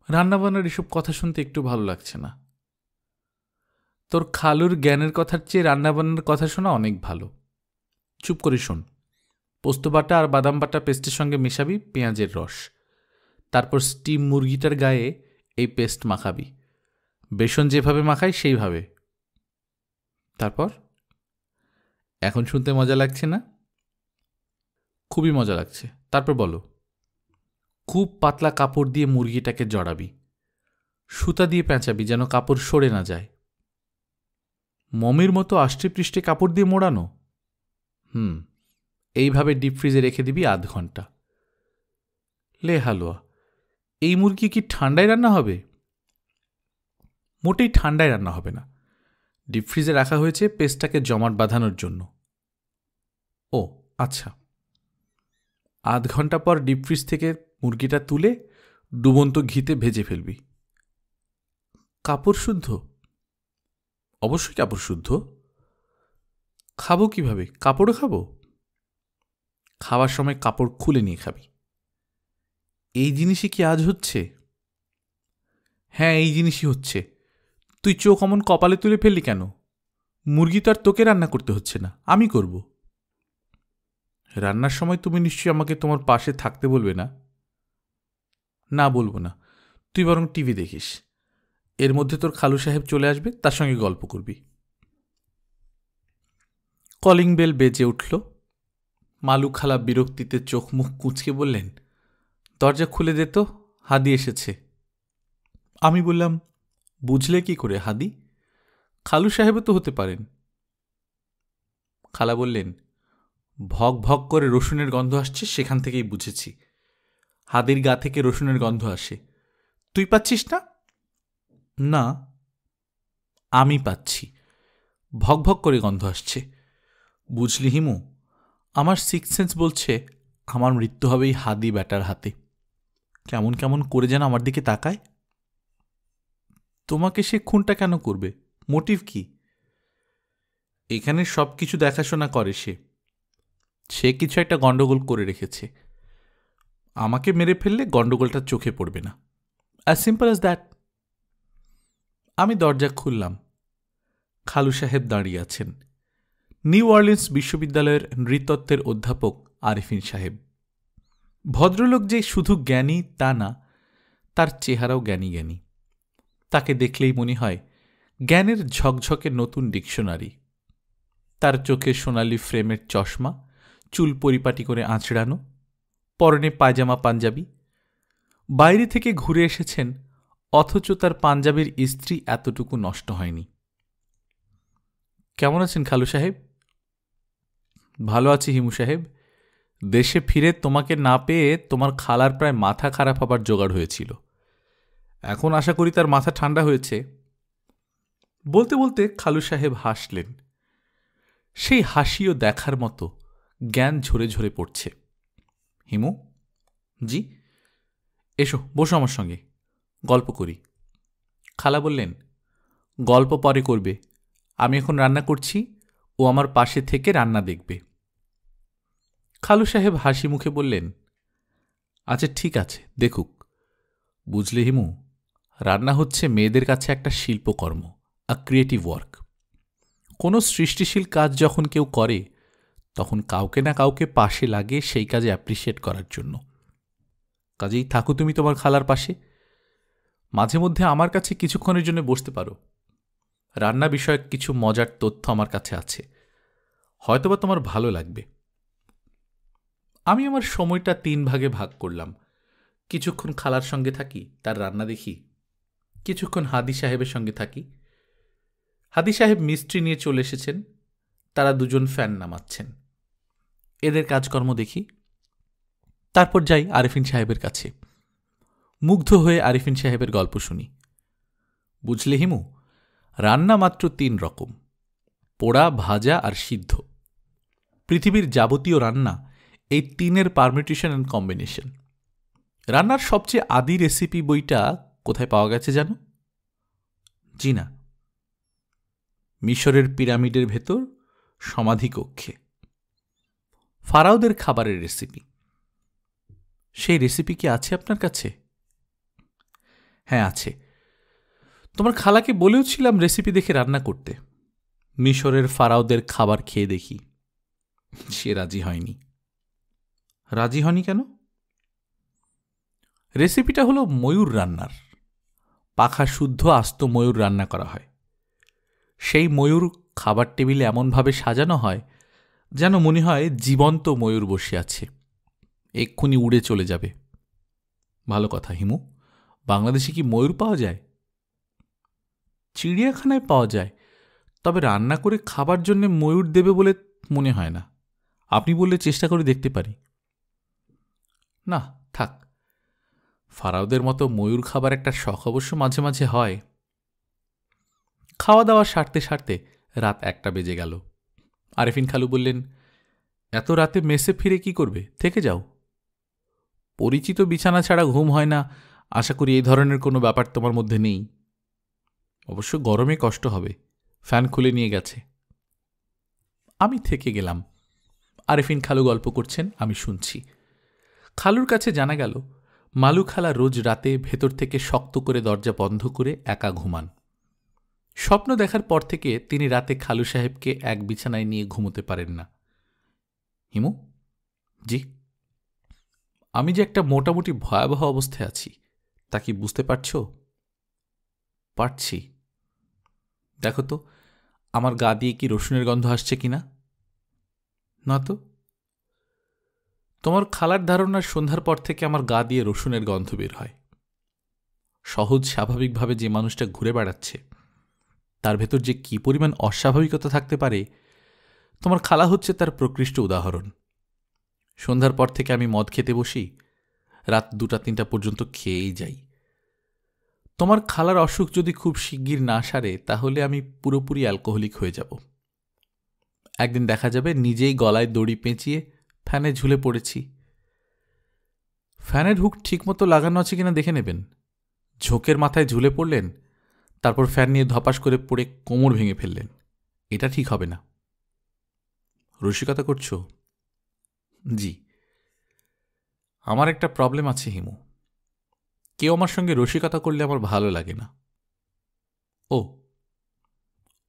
রান্নাবান্নার এসব কথা শুনতে একটু ভালো লাগছে না। তোর খালুর জ্ঞানের কথার চেয়ে রান্নাবান্নার কথা শোনা অনেক ভালো। চুপ করে শোন। পোস্ত বাটা আর বাদাম বাটা পেস্টের সঙ্গে মেশাবি পেঁয়াজের রস। তারপর স্টিম মুরগিটার গায়ে এই পেস্ট মাখাবি, বেসন যেভাবে মাখাই সেইভাবে। তারপর? এখন শুনতে মজা লাগছে না? খুবই মজা লাগছে। তারপর বলো। খুব পাতলা কাপড় দিয়ে মুরগিটাকে জড়াবি, সুতা দিয়ে পেঁচাবি যেন কাপড় সরে না যায়। মমের মতো আষ্টে পৃষ্ঠে কাপড় দিয়ে মোড়ানো। এইভাবে ডিপ ফ্রিজে রেখে দিবি আধ ঘন্টা। লে হালুয়া, এই মুরগি কি ঠান্ডায় রান্না হবে? মোটেই ঠান্ডায় রান্না হবে না। ডিপ ফ্রিজে রাখা হয়েছে পেস্টটাকে জমাট বাঁধানোর জন্য। ও আচ্ছা। আধ ঘন্টা পর ডিপ ফ্রিজ থেকে মুরগিটা তুলে ডুবন্ত ঘিতে ভেজে ফেলবি। কাপড় শুদ্ধ? অবশ্যই কাপড় শুদ্ধ। খাবো কিভাবে? কাপড়ও খাবো? খাওয়ার সময় কাপড় খুলে নিয়ে খাবি। এই জিনিসই কি আজ হচ্ছে? হ্যাঁ, এই জিনিসই হচ্ছে। তুই চোখ অমন কপালে তুলে ফেললি কেন? মুরগি তো আর তোকে রান্না করতে হচ্ছে না, আমি করব। রান্নার সময় তুমি নিশ্চয়ই আমাকে তোমার পাশে থাকতে বলবে না? না, বলবো না। তুই বরং টিভি দেখিস। এর মধ্যে তোর খালু সাহেব চলে আসবে, তার সঙ্গে গল্প করবি। কলিং বেল বেজে উঠল। মালু খালা বিরক্তিতে চোখ মুখ কুঁচকে বললেন, দরজা খুলে দে তো, হাদি এসেছে। আমি বললাম, বুঝলে কি করে হাদি? খালু সাহেবও তো হতে পারেন। খালা বললেন, ভক ভক করে রসুনের গন্ধ আসছে, সেখান থেকেই বুঝেছি। হাদির গা থেকে রসুনের গন্ধ আসে। তুই পাচ্ছিস না? না, আমি পাচ্ছি। ভক ভক করে গন্ধ আসছে। বুঝলি হিমু, আমার সিক্স সেন্স বলছে আমার মৃত্যু হবে এই হাদি ব্যাটার হাতে। কেমন কেমন করে যেন আমার দিকে তাকায়। তোমাকে সে খুনটা কেন করবে? মোটিভ কি? এখানে সব কিছু দেখাশোনা করে সে। সে কিছু একটা গণ্ডগোল করে রেখেছে, আমাকে মেরে ফেললে গণ্ডগোলটা চোখে পড়বে না। As simple as that. আমি দরজা খুললাম। খালু সাহেব দাঁড়িয়ে আছেন, নিউ অর্লিন্স বিশ্ববিদ্যালয়ের নৃতত্ত্বের অধ্যাপক আরিফিন সাহেব। ভদ্রলোক যে শুধু জ্ঞানী তা না, তার চেহারাও জ্ঞানী জ্ঞানী। তাকে দেখলেই মনে হয় জ্ঞানের ঝকঝকে নতুন ডিকশনারি। তার চোখে সোনালি ফ্রেমের চশমা, চুল পরিপাটি করে আঁচড়ানো, পরনে পায়জামা পাঞ্জাবি। বাইরে থেকে ঘুরে এসেছেন, অথচ তার পাঞ্জাবির ইস্ত্রি এতটুকু নষ্ট হয়নি। কেমন আছেন খালু সাহেব? ভালো আছি হিমু সাহেব। দেশে ফিরে তোমাকে না পেয়ে তোমার খালার প্রায় মাথা খারাপ হবার জোগাড় হয়েছিল। এখন আশা করি তার মাথা ঠান্ডা হয়েছে। বলতে বলতে খালু সাহেব হাসলেন। সেই হাসিও দেখার মতো, জ্ঞান ঝরে ঝরে পড়ছে। হিমু, জি? এসো, বসো আমার সঙ্গে, গল্প করি। খালা বললেন, গল্প পরে করবে, আমি এখন রান্না করছি, ও আমার পাশে থেকে রান্না দেখবে। খালু সাহেব হাসি মুখে বললেন, আচ্ছা ঠিক আছে, দেখুক। বুঝলে হিমু, রান্না হচ্ছে মেয়েদের কাছে একটা শিল্পকর্ম, আ ক্রিয়েটিভ ওয়ার্ক। কোনো সৃষ্টিশীল কাজ যখন কেউ করে, তখন কাউকে না কাউকে পাশে লাগে সেই কাজে অ্যাপ্রিসিয়েট করার জন্য। কাজেই থাকো তুমি তোমার খালার পাশে, মাঝে মধ্যে আমার কাছে কিছুক্ষণের জন্য বসতে পারো। রান্না বিষয়ক কিছু মজার তথ্য আমার কাছে আছে, হয়তোবা তোমার ভালো লাগবে। আমি আমার সময়টা 3 ভাগে ভাগ করলাম। কিছুক্ষণ খালার সঙ্গে থাকি, তার রান্না দেখি। কিছুক্ষণ হাদি সাহেবের সঙ্গে থাকি। হাদি সাহেব মিস্ত্রি নিয়ে চলে এসেছেন, তারা দুজন ফ্যান নামাচ্ছেন। এদের কাজকর্ম দেখি। তারপর যাই আরিফিন সাহেবের কাছে, মুগ্ধ হয়ে আরিফিন সাহেবের গল্প শুনি। বুঝলে হিমু, রান্না মাত্র 3 রকম, পোড়া, ভাজা আর সিদ্ধ। পৃথিবীর যাবতীয় রান্না এই 3-এর পারমিউটেশন অ্যান্ড কম্বিনেশন। রান্নার সবচেয়ে আদি রেসিপি বইটা কোথায় পাওয়া গেছে জানো? জি না, মিশরের পিরামিডের ভেতর সমাধিকক্ষে। ফারাওদের খাবারের রেসিপি। সেই রেসিপি কি আছে আপনার কাছে? হ্যাঁ আছে। তোমার খালাকে বলেও ছিলাম রেসিপি দেখে রান্না করতে। মিশরের ফারাওদের খাবার খেয়ে দেখি। সে রাজি হয়নি। রাজি হয়নি কেন? রেসিপিটা হলো ময়ূর রান্নার। পাখা শুদ্ধ আস্ত ময়ূর রান্না করা হয়। সেই ময়ূর খাবার টেবিলে এমনভাবে সাজানো হয় যেন মনে হয় জীবন্ত ময়ূর বসে আছে, এক্ষুনি উড়ে চলে যাবে। ভালো কথা হিমু, বাংলাদেশে কি ময়ূর পাওয়া যায়? চিড়িয়াখানায় পাওয়া যায়, তবে রান্না করে খাবার জন্য ময়ূর দেবে বলে মনে হয় না। আপনি বললে চেষ্টা করে দেখতে পারি। না থাক, ফারাওদের মতো ময়ূর খাবার একটা শখ অবশ্য মাঝে মাঝে হয়। খাওয়া দাওয়া সারতে সারতে রাত 1টা বেজে গেল। আরিফিন খালু বললেন, এত রাতে মেসে ফিরে কি করবে, থেকে যাও। পরিচিত বিছানা ছাড়া ঘুম হয় না, আশা করি এই ধরনের কোনো ব্যাপার তোমার মধ্যে নেই। অবশ্য গরমে কষ্ট হবে, ফ্যান খুলে নিয়ে গেছে। আমি থেকে গেলাম। আরিফিন খালু গল্প করছেন, আমি শুনছি। খালুর কাছে জানা গেল মালু খালা রোজ রাতে ভেতর থেকে শক্ত করে দরজা বন্ধ করে একা ঘুমান। স্বপ্ন দেখার পর থেকে তিনি রাতে খালু সাহেবকে এক বিছানায় নিয়ে ঘুমোতে পারেন না। হিমু, জি? আমি যে একটা মোটামুটি ভয়াবহ অবস্থায় আছি, তা কি বুঝতে পারছ? পারছি। দেখো তো আমার গা দিয়ে কি রসুনের গন্ধ আসছে কিনা। না তো। তোমার খালার ধারণার সন্ধ্যার পর থেকে আমার গা দিয়ে রসুনের গন্ধ বের হয়। সহজ স্বাভাবিকভাবে যে মানুষটা ঘুরে বেড়াচ্ছে, তার ভেতর যে কি পরিমাণ অস্বাভাবিকতা থাকতে পারে, তোমার খালা হচ্ছে তার প্রকৃষ্ট উদাহরণ। সন্ধ্যার পর থেকে আমি মদ খেতে বসি, রাত 2টা-3টা পর্যন্ত খেয়েই যাই। তোমার খালার অসুখ যদি খুব শিগগির না সারে, তাহলে আমি পুরোপুরি অ্যালকোহলিক হয়ে যাব। একদিন দেখা যাবে নিজেই গলায় দড়ি পেঁচিয়ে ফ্যানে ঝুলে পড়েছি। ফ্যানের হুক ঠিকমতো লাগানো আছে কিনা দেখে নেবেন। ঝোঁকের মাথায় ঝুলে পড়লেন, তারপর ফ্যান নিয়ে ধপাস করে পড়ে কোমর ভেঙে ফেললেন। এটা ঠিক হবে না। রসিকতা করছো? জি। আমার একটা প্রবলেম আছে হিমু, কেউ আমার সঙ্গে রসিকতা করলে আমার ভালো লাগে না। ও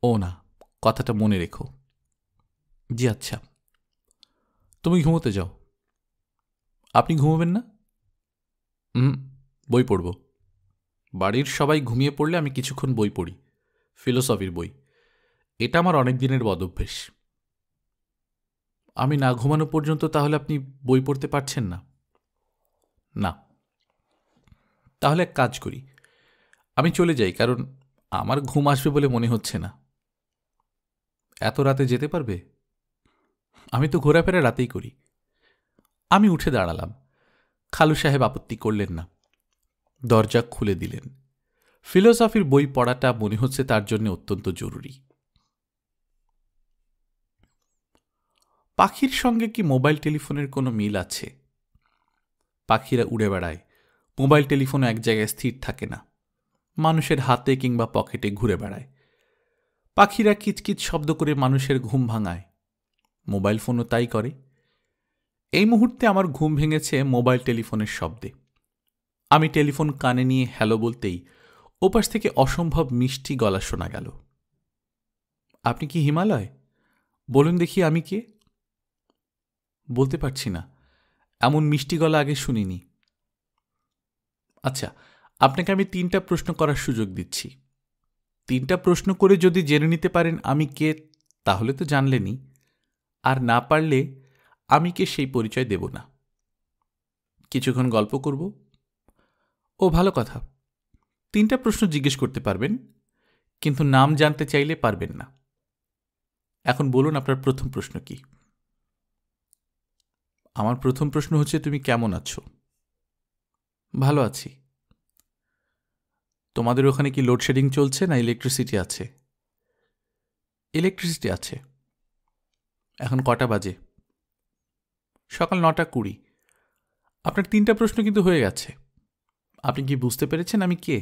ও না, কথাটা মনে রেখো। জি আচ্ছা, তুমি ঘুমোতে যাও। আপনি ঘুমোবেন না? বই পড়ব। বাড়ির সবাই ঘুমিয়ে পড়লে আমি কিছুক্ষণ বই পড়ি, ফিলোসফির বই। এটা আমার অনেক দিনের বদভ্যেস। আমি না ঘুমানো পর্যন্ত তাহলে আপনি বই পড়তে পারছেন না? না। তাহলে এক কাজ করি, আমি চলে যাই, কারণ আমার ঘুম আসবে বলে মনে হচ্ছে না। এত রাতে যেতে পারবে? আমি তো ঘোরাফেরা রাতেই করি। আমি উঠে দাঁড়ালাম। খালু সাহেব আপত্তি করলেন না, দরজা খুলে দিলেন। ফিলোসফির বই পড়াটা মনে হচ্ছে তার জন্য অত্যন্ত জরুরি। পাখির সঙ্গে কি মোবাইল টেলিফোনের কোনো মিল আছে? পাখিরা উড়ে বেড়ায়, মোবাইল টেলিফোন এক জায়গায় স্থির থাকে না, মানুষের হাতে কিংবা পকেটে ঘুরে বেড়ায়। পাখিরা কিচকিচ শব্দ করে মানুষের ঘুম ভাঙায়, মোবাইল ফোনও তাই করে। এই মুহূর্তে আমার ঘুম ভেঙেছে মোবাইল টেলিফোনের শব্দে। আমি টেলিফোন কানে নিয়ে হ্যালো বলতেই ওপাশ থেকে অসম্ভব মিষ্টি গলা শোনা গেল। আপনি কি হিমালয়? বলুন দেখি আমি কে? বলতে পারছি না, এমন মিষ্টি গলা আগে শুনিনি। আচ্ছা, আপনাকে আমি 3টা প্রশ্ন করার সুযোগ দিচ্ছি। 3টা প্রশ্ন করে যদি জেনে নিতে পারেন আমি কে, তাহলে তো জানলেনই। আর না পারলে আমি কে সেই পরিচয় দেব না। কিছুক্ষণ গল্প করব। ও ভালো কথা, 3টা প্রশ্ন জিজ্ঞেস করতে পারবেন, কিন্তু নাম জানতে চাইলে পারবেন না। এখন বলুন আপনার প্রথম প্রশ্ন কি? আমার প্রথম প্রশ্ন হচ্ছে তুমি কেমন আছো? ভালো আছি। তোমাদের ওখানে কি লোডশেডিং চলছে না ইলেকট্রিসিটি আছে? ইলেকট্রিসিটি আছে। এখন কটা বাজে? সকাল 9:20। আপনার 3টা প্রশ্ন কিন্তু হয়ে গেছে। আপনি কি বুঝতে পেরেছেন আমি কে?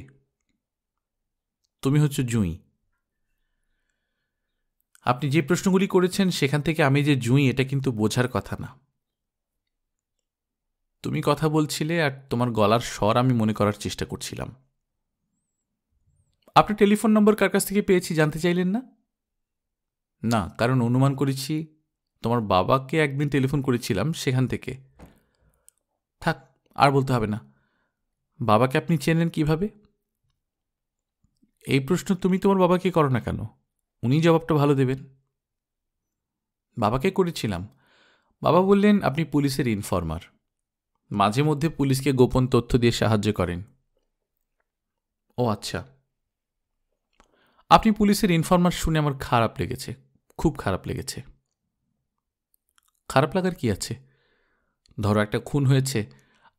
তুমি হচ্ছে জুঁই। আপনি যে প্রশ্নগুলি করেছেন সেখান থেকে আমি যে জুঁই এটা কিন্তু বোঝার কথা না। তুমি কথা বলছিলে আর তোমার গলার স্বর আমি মনে করার চেষ্টা করছিলাম। আপনার টেলিফোন নম্বর কার কাছ থেকে পেয়েছি জানতে চাইলেন না? না, কারণ অনুমান করেছি তোমার বাবাকে একদিন টেলিফোন করেছিলাম সেখান থেকে। থাক, আর বলতে হবে না। বাবাকে আপনি চেনেন কিভাবে? এই প্রশ্ন তুমি তোমার বাবাকে করো না কেন? উনি জবাবটা ভালো দেবেন। বাবাকে করেছিলাম। বাবা বললেন আপনি পুলিশের ইনফরমার, মাঝে মধ্যে পুলিশকে গোপন তথ্য দিয়ে সাহায্য করেন। ও আচ্ছা, আপনি পুলিশের ইনফরমার শুনে আমার খারাপ লেগেছে, খুব খারাপ লেগেছে। খারাপ লাগার কি আছে? ধরো একটা খুন হয়েছে,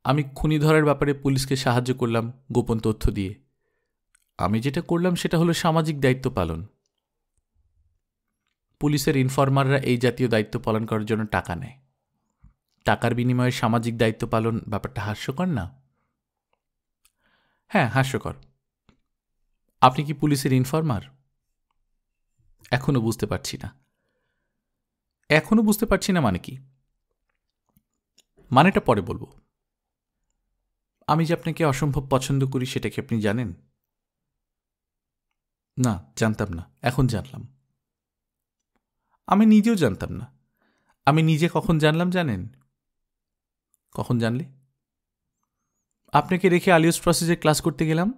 আমি খুনি ধরার ব্যাপারে পুলিশকে সাহায্য করলাম গোপন তথ্য দিয়ে। আমি যেটা করলাম সেটা হলো সামাজিক দায়িত্ব পালন। পুলিশের ইনফরমাররা এই জাতীয় দায়িত্ব পালন করার জন্য টাকা নেয়। টাকার বিনিময়ে সামাজিক দায়িত্ব পালন, ব্যাপারটা হাস্যকর না? হ্যাঁ, হাস্যকর। আপনি কি পুলিশের ইনফরমার? এখনো বুঝতে পারছি না। এখনো বুঝতে পারছি না মানে কি? মানেটা পরে বলবো। আমি যে আপনাকে অসম্ভব পছন্দ করি সেটা কি আপনি জানেন? না, জানতাম না, এখন জানলাম। আমি নিজেও জানতাম না। আমি নিজে কখন জানলাম জানেন? কখন জানলে? আপনাকে রেখে আলিয়স প্রসেসে ক্লাস করতে গেলাম।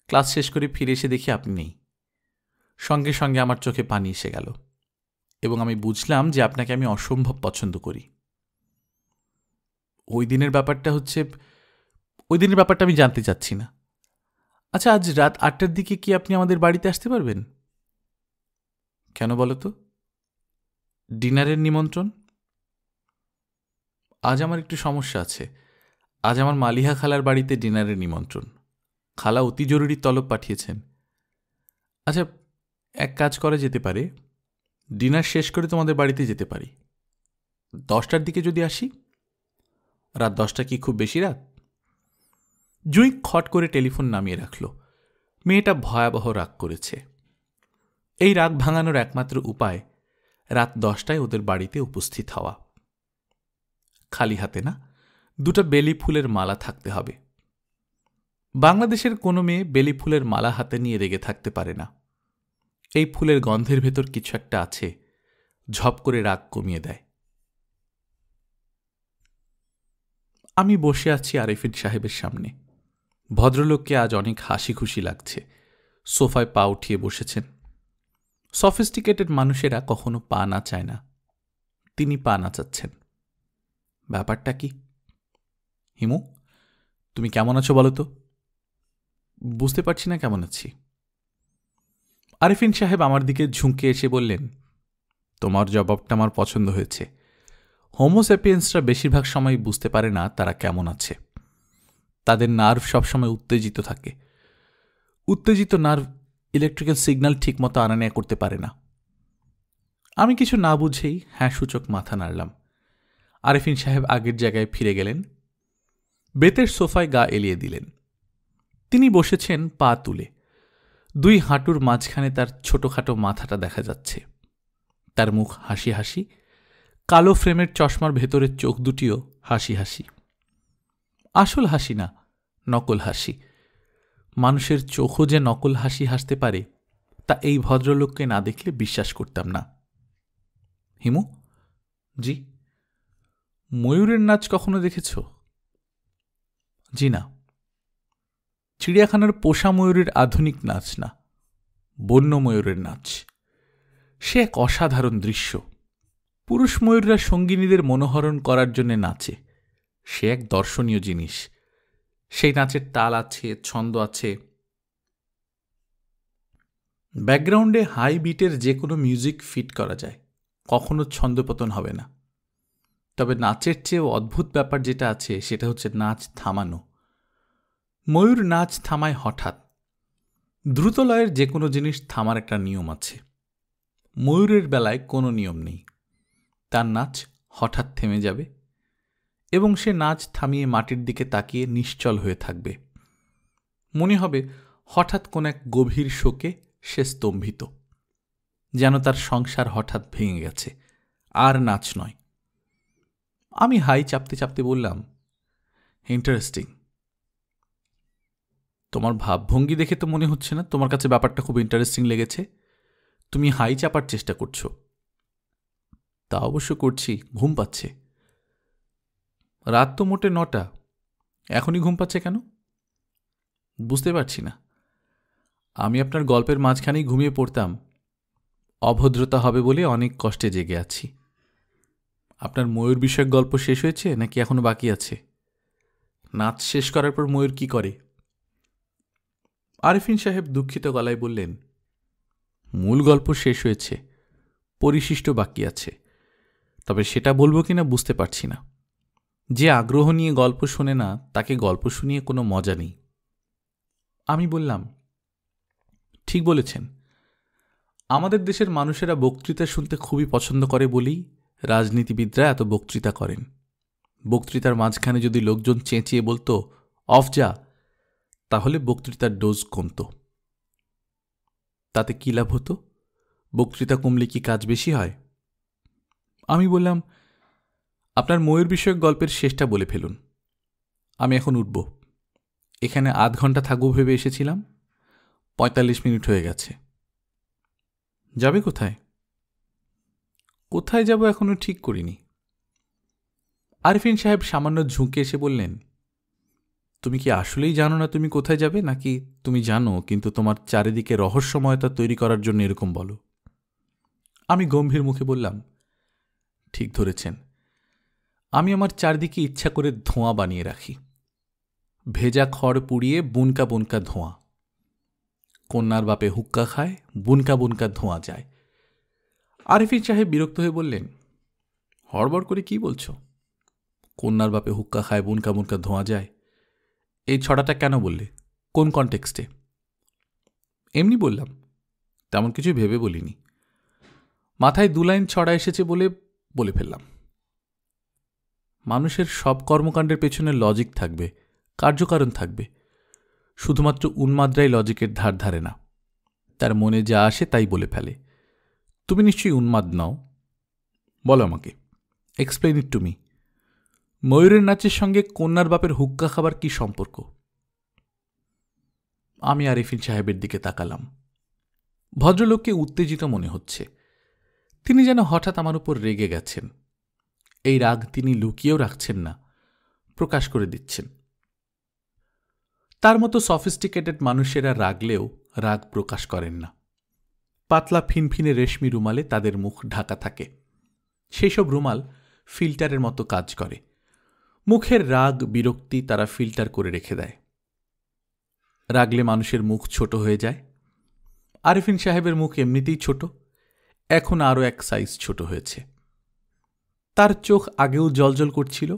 ক্লাস শেষ করে ফিরে এসে দেখি আপনি নেই। সঙ্গে সঙ্গে আমার চোখে পানি এসে গেল এবং আমি বুঝলাম যে আপনাকে আমি অসম্ভব পছন্দ করি। ওই দিনের ব্যাপারটা আমি জানতে চাচ্ছি না। আচ্ছা, আজ রাত 8টার দিকে কি আপনি আমাদের বাড়িতে আসতে পারবেন? কেন বলো তো? ডিনারের নিমন্ত্রণ। আজ আমার একটু সমস্যা আছে। আজ আমার মালিহা খালার বাড়িতে ডিনারের নিমন্ত্রণ। খালা অতি জরুরি তলব পাঠিয়েছেন। আচ্ছা, এক কাজ করা যেতে পারে, ডিনার শেষ করে তোমাদের বাড়িতে যেতে পারি। 10টার দিকে যদি আসি? রাত 10টা কি খুব বেশি রাত? জুঁই খট করে টেলিফোন নামিয়ে রাখল। মেয়েটা ভয়াবহ রাগ করেছে। এই রাগ ভাঙানোর একমাত্র উপায় রাত 10টায় ওদের বাড়িতে উপস্থিত হওয়া। খালি হাতে না, দুটো বেলি ফুলের মালা থাকতে হবে। বাংলাদেশের কোনো মেয়ে বেলি ফুলের মালা হাতে নিয়ে রেগে থাকতে পারে না। এই ফুলের গন্ধের ভেতর কিছু একটা আছে, ঝপ করে রাগ কমিয়ে দেয়। আমি বসে আছি আরিফিন সাহেবের সামনে। ভদ্রলোককে আজ অনেক হাসি খুশি লাগছে। সোফায় পা উঠিয়ে বসেছেন। সফিস্টিকেটেড মানুষেরা কখনো পা নাচায় না, তিনি পা নাচাচ্ছেন। ব্যাপারটা কি? হিমু, তুমি কেমন আছো বলো তো? বুঝতে পারছি না কেমন আছি। আরিফিন সাহেব আমার দিকে ঝুঁকে এসে বললেন, তোমার জবাবটা আমার পছন্দ হয়েছে। হোমোস্যাপিয়েন্সরা বেশিরভাগ সময় বুঝতে পারে না তারা কেমন আছে। তাদের নার্ভ সবসময় উত্তেজিত থাকে। উত্তেজিত নার্ভ ইলেকট্রিক্যাল সিগন্যাল ঠিকমতো আনা নেয়া করতে পারে না। আমি কিছু না বুঝেই হ্যাঁ সূচক মাথা নাড়লাম। আরিফিন সাহেব আগের জায়গায় ফিরে গেলেন। বেতের সোফায় গা এলিয়ে দিলেন। তিনি বসেছেন পা তুলে। দুই হাঁটুর মাঝখানে তার ছোটখাটো মাথাটা দেখা যাচ্ছে। তার মুখ হাসি হাসি, কালো ফ্রেমের চশমার ভেতরের চোখ দুটিও হাসি হাসি। আসল হাসি না, নকল হাসি। মানুষের চোখও যে নকল হাসি হাসতে পারে তা এই ভদ্রলোককে না দেখলে বিশ্বাস করতাম না। হিমু, জি। ময়ূরের নাচ কখনো দেখেছ? জি না। চিড়িয়াখানার পোষা ময়ূরের আধুনিক নাচ না, বন্য ময়ূরের নাচ। সে এক অসাধারণ দৃশ্য। পুরুষ ময়ূররা সঙ্গিনীদের মনোহরণ করার জন্য নাচে। সে এক দর্শনীয় জিনিস। সেই নাচের তাল আছে, ছন্দ আছে। ব্যাকগ্রাউন্ডে হাই বিটের যে কোনো মিউজিক ফিট করা যায়, কখনো ছন্দপতন হবে না। তবে নাচের চেয়েও অদ্ভুত ব্যাপার যেটা আছে সেটা হচ্ছে নাচ থামানো। ময়ূর নাচ থামায় হঠাৎ। দ্রুতলয়ের যে কোনো জিনিস থামার একটা নিয়ম আছে। ময়ূরের বেলায় কোনো নিয়ম নেই। তার নাচ হঠাৎ থেমে যাবে এবং সে নাচ থামিয়ে মাটির দিকে তাকিয়ে নিশ্চল হয়ে থাকবে। মনে হবে হঠাৎ কোন এক গভীর শোকে সে স্তম্ভিত, যেন তার সংসার হঠাৎ ভেঙে গেছে, আর নাচ নয়। আমি হাই চাপতে চাপতে বললাম, ইন্টারেস্টিং। তোমার ভাবভঙ্গি দেখে তো মনে হচ্ছে না তোমার কাছে ব্যাপারটা খুব ইন্টারেস্টিং লেগেছে। তুমি হাই চাপার চেষ্টা করছো। তা অবশ্য করছি, ঘুম পাচ্ছে। রাত তো মোটে 9টা, এখনই ঘুম পাচ্ছে কেন? বুঝতে পারছি না। আমি আপনার গল্পের মাঝখানেই ঘুমিয়ে পড়তাম। অভদ্রতা হবে বলে অনেক কষ্টে জেগে আছি। আপনার ময়ূর বিষয়ক গল্প শেষ হয়েছে নাকি এখনো বাকি আছে? নাচ শেষ করার পর ময়ূর কি করে? আরিফিন সাহেব দুঃখিত গলায় বললেন, মূল গল্প শেষ হয়েছে, পরিশিষ্ট বাকি আছে। তবে সেটা বলবো কিনা বুঝতে পারছি না। যে আগ্রহ নিয়ে গল্প শোনে না তাকে গল্প শুনিয়ে কোনো মজা নেই। আমি বললাম, ঠিক বলেছেন। আমাদের দেশের মানুষেরা বক্তৃতা শুনতে খুবই পছন্দ করে বলেই রাজনীতিবিদরা এত বক্তৃতা করেন। বক্তৃতার মাঝখানে যদি লোকজন চেঁচিয়ে বলতো অফ যা, তাহলে বক্তৃতার ডোজ কমত। তাতে কী লাভ হতো? বক্তৃতা কমলে কি কাজ বেশি হয়? আমি বললাম, আপনার ময়ূর বিষয়ক গল্পের শেষটা বলে ফেলুন। আমি এখন উঠব। এখানে আধ ঘন্টা থাকবো ভেবে এসেছিলাম, 45 মিনিট হয়ে গেছে। যাবে কোথায়? কোথায় যাব এখনো ঠিক করিনি। আরিফিন সাহেব সামান্য ঝুঁকে এসে বললেন, তুমি কি আসলেই জানো না তুমি কোথায় যাবে, নাকি তুমি জানো কিন্তু তোমার চারিদিকে রহস্যময়তা তৈরি করার জন্য এরকম বলো? আমি গম্ভীর মুখে বললাম, ঠিক ধরেছেন। আমি আমার চারদিকে ইচ্ছা করে ধোঁয়া বানিয়ে রাখি। ভেজা খড় পুড়িয়ে বুনকা বুনকা ধোঁয়া। কন্যার বাপে হুক্কা খায়, বুনকা বুনকা ধোঁয়া যায়। আরিফিন সাহেব বিরক্ত হয়ে বললেন, হড়বড় করে কি বলছো? কন্যার বাপে হুক্কা খায়, বুনকা বুনকা ধোঁয়া যায়, এই ছড়াটা কেন বললে? কোন কনটেক্সটে? এমনি বললাম, তেমন কিছু ভেবে বলিনি। মাথায় 2 লাইন ছড়া এসেছে বলে বলে ফেললাম। মানুষের সব কর্মকাণ্ডের পেছনে লজিক থাকবে, কার্যকারণ থাকবে। শুধুমাত্র উন্মাদরাই লজিকের ধার ধারে না। তার মনে যা আসে তাই বলে ফেলে। তুমি নিশ্চয়ই উন্মাদ নও? বলো আমাকে, এক্সপ্লেইন ইট টু মি। ময়ূরের নাচের সঙ্গে কন্যার বাপের হুক্কা খাবার কি সম্পর্ক? আমি আরিফিন সাহেবের দিকে তাকালাম। ভদ্রলোককে উত্তেজিত মনে হচ্ছে। তিনি যেন হঠাৎ আমার উপর রেগে গেছেন। এই রাগ তিনি লুকিয়েও রাখছেন না, প্রকাশ করে দিচ্ছেন। তার মতো সফিস্টিকেটেড মানুষেরা রাগলেও রাগ প্রকাশ করেন না। পাতলা ফিনফিনে রেশমি রুমালে তাদের মুখ ঢাকা থাকে। সেই সব রুমাল ফিল্টারের মতো কাজ করে। মুখের রাগ বিরক্তি তারা ফিল্টার করে রেখে দেয়। রাগলে মানুষের মুখ ছোট হয়ে যায়। আরিফিন সাহেবের মুখ এমনিতেই ছোট, এখন আরও এক সাইজ ছোট হয়েছে। তার চোখ আগেও জ্বলজ্বল করছিল,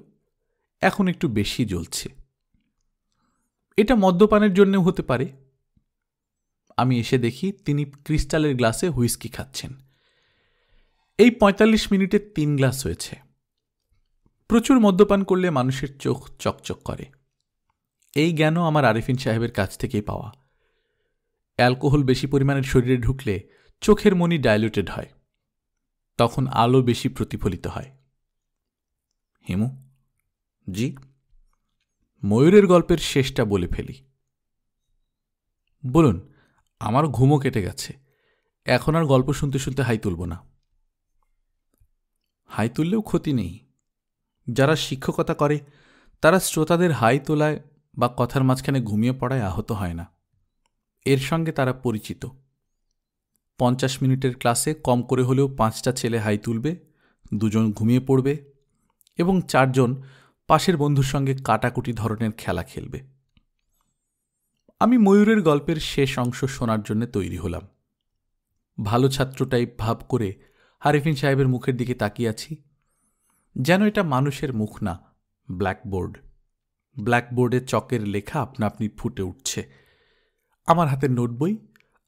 এখন একটু বেশি জ্বলছে। এটা মদ্যপানের জন্যও হতে পারে। আমি এসে দেখি তিনি ক্রিস্টালের গ্লাসে হুইস্কি খাচ্ছেন। এই ৪৫ মিনিটে ৩ গ্লাস হয়েছে। প্রচুর মদ্যপান করলে মানুষের চোখ চকচক করে। এই জ্ঞানও আমার আরিফিন সাহেবের কাছ থেকেই পাওয়া। অ্যালকোহল বেশি পরিমাণের শরীরে ঢুকলে চোখের মনি ডাইলুটেড হয়, তখন আলো বেশি প্রতিফলিত হয়। হেমু, জি? ময়ূরের গল্পের শেষটা বলে ফেলি। বলুন, আমার ঘুমও কেটে গেছে, এখন আর গল্প শুনতে শুনতে হাই তুলব না। হাই তুললেও ক্ষতি নেই। যারা শিক্ষকতা করে তারা শ্রোতাদের হাই তোলায় বা কথার মাঝখানে ঘুমিয়ে পড়ায় আহত হয় না। এর সঙ্গে তারা পরিচিত। ৫০ মিনিটের ক্লাসে কম করে হলেও ৫টা ছেলে হাই তুলবে, ২জন ঘুমিয়ে পড়বে এবং ৪জন পাশের বন্ধুর সঙ্গে কাটাকুটি ধরনের খেলা খেলবে। আমি ময়ূরের গল্পের শেষ অংশ শোনার জন্য তৈরি হলাম। ভালো ছাত্র টাইপ ভাব করে আরিফিন সাহেবের মুখের দিকে তাকিয়ে আছি, যেন এটা মানুষের মুখ না, ব্ল্যাকবোর্ড। ব্ল্যাকবোর্ডে চকের লেখা আপনা আপনি ফুটে উঠছে। আমার হাতে নোট বই,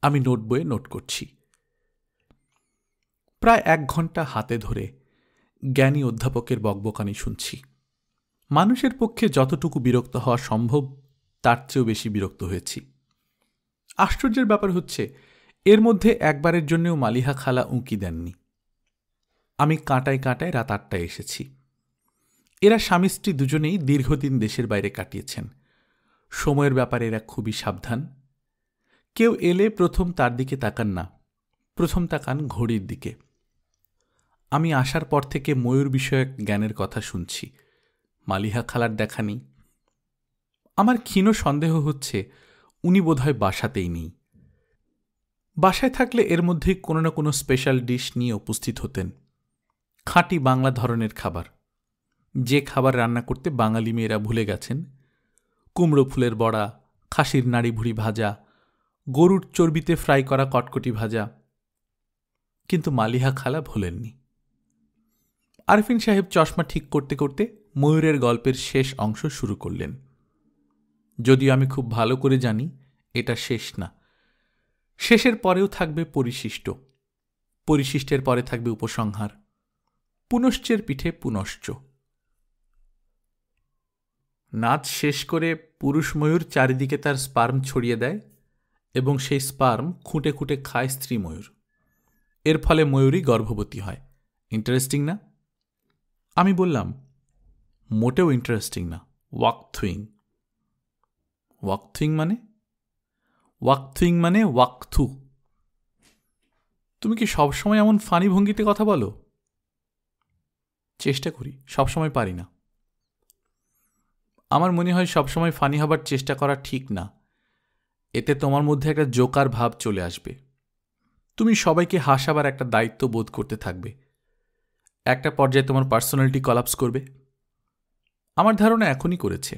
আমি নোট বইয়ে নোট করছি। প্রায় ১ ঘন্টা হাতে ধরে জ্ঞানী অধ্যাপকের বকবকানি শুনছি। মানুষের পক্ষে যতটুকু বিরক্ত হওয়া সম্ভব তার চেয়েও বেশি বিরক্ত হয়েছি। আশ্চর্যের ব্যাপার হচ্ছে, এর মধ্যে একবারের জন্যও মালিহা খালা উঁকি দেননি। আমি কাঁটায় কাঁটায় রাত ৮টায় এসেছি। এরা স্বামী স্ত্রী দুজনেই দীর্ঘদিন দেশের বাইরে কাটিয়েছেন। সময়ের ব্যাপারে এরা খুবই সাবধান। কেউ এলে প্রথম তার দিকে তাকান না, প্রথম তাকান ঘড়ির দিকে। আমি আসার পর থেকে ময়ূর বিষয়ক জ্ঞানের কথা শুনছি, মালিহা খালার দেখা নেই। আমার ক্ষীণ সন্দেহ হচ্ছে উনি বোধহয় বাসাতেই নেই। বাসায় থাকলে এর মধ্যেই কোনো না কোনো স্পেশাল ডিশ নিয়ে উপস্থিত হতেন। খাঁটি বাংলা ধরনের খাবার, যে খাবার রান্না করতে বাঙালি মেয়েরা ভুলে গেছেন। কুমড়ো ফুলের বড়া, খাসির নাড়ি ভুড়ি ভাজা, গরুর চর্বিতে ফ্রাই করা কটকটি ভাজা। কিন্তু মালিহা খালা ভোলেননি। আরিফিন সাহেব চশমা ঠিক করতে করতে ময়ূরের গল্পের শেষ অংশ শুরু করলেন। যদিও আমি খুব ভালো করে জানি এটা শেষ না। শেষের পরেও থাকবে পরিশিষ্ট, পরিশিষ্টের পরে থাকবে উপসংহার, পুনশ্চের পিঠে পুনশ্চ। নাচ শেষ করে পুরুষ ময়ূর চারিদিকে তার স্পার্ম ছড়িয়ে দেয় এবং সেই স্পার্ম খুঁটে খুঁটে খায় স্ত্রী ময়ূর। এর ফলে ময়ূরী গর্ভবতী হয়। ইন্টারেস্টিং না? আমি বললাম, মোটেও ইন্টারেস্টিং না, ওয়াকথুইং। ওয়াকথুইং মানে? ওয়াকথুইং মানে ওয়াকথু। তুমি কি সবসময় এমন ফানি ভঙ্গিতে কথা বলো? চেষ্টা করি, সবসময় পারি না। আমার মনে হয় সবসময় ফানি হবার চেষ্টা করা ঠিক না। এতে তোমার মধ্যে একটা জোকার ভাব চলে আসবে। তুমি সবাইকে হাসাবার একটা দায়িত্ব বোধ করতে থাকবে। একটা পর্যায়ে তোমার পার্সোনালিটি কলাপস করবে। আমার ধারণা এখনই করেছে।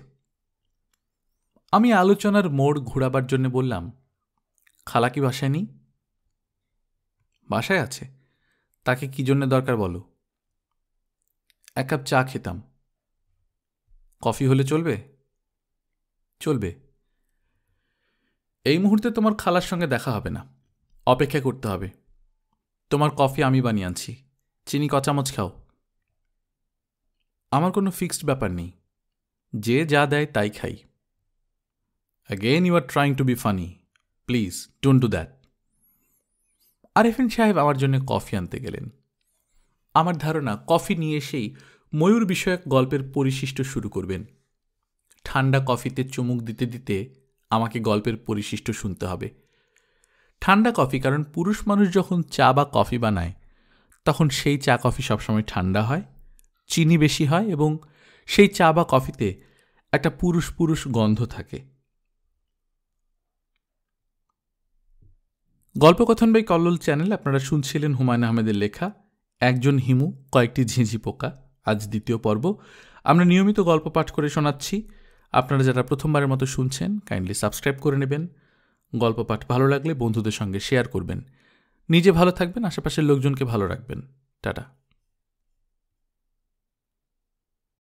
আমি আলোচনার মোড় ঘোরাবার জন্য বললাম, খালা কি বাসায় নেই? বাসায় আছে। তাকে কি জন্য দরকার বলো? ১ কাপ চা খেতাম। কফি হলে চলবে? চলবে। এই মুহূর্তে তোমার খালার সঙ্গে দেখা হবে না, অপেক্ষা করতে হবে। তোমার কফি আমি বানিয়ে আনছি, চিনি ক চামচ খাও। আমার কোনো ফিক্সড ব্যাপার নেই, যে যা দেয় তাই খাই। Again you are trying to be funny, please don't do that. Arifin সাহেব আমার জন্য কফি আনতে গেলেন। আমার ধারণা কফি নিয়ে এসেই ময়ূর বিষয়ক গল্পের পরিশিষ্ট শুরু করবেন। ঠান্ডা কফিতে চুমুক দিতে দিতে আমাকে গল্পের পরিশিষ্ট শুনতে হবে। ঠান্ডা কফি, কারণ পুরুষ মানুষ যখন চা বা কফি বানায় তখন সেই চা কফি সবসময় ঠান্ডা হয়, চিনি বেশি হয় এবং সেই চা বা কফিতে একটা পুরুষ পুরুষ গন্ধ থাকে। গল্পকথন বাই কল্লোল চ্যানেল আপনারা শুনছিলেন হুমায়ুন আহমেদের লেখা একজন হিমু কয়েকটি ঝিঁঝি পোকা। আজ দ্বিতীয় পর্ব। আমরা নিয়মিত গল্প পাঠ করে শোনাচ্ছি। আপনারা যারা প্রথমবারের মতো শুনছেন কাইন্ডলি সাবস্ক্রাইব করে নেবেন। গল্প পাঠ ভালো লাগলে বন্ধুদের সঙ্গে শেয়ার করবেন। নিজে ভালো থাকবেন, আশেপাশের লোকজনকে ভালো রাখবেন। টাটা।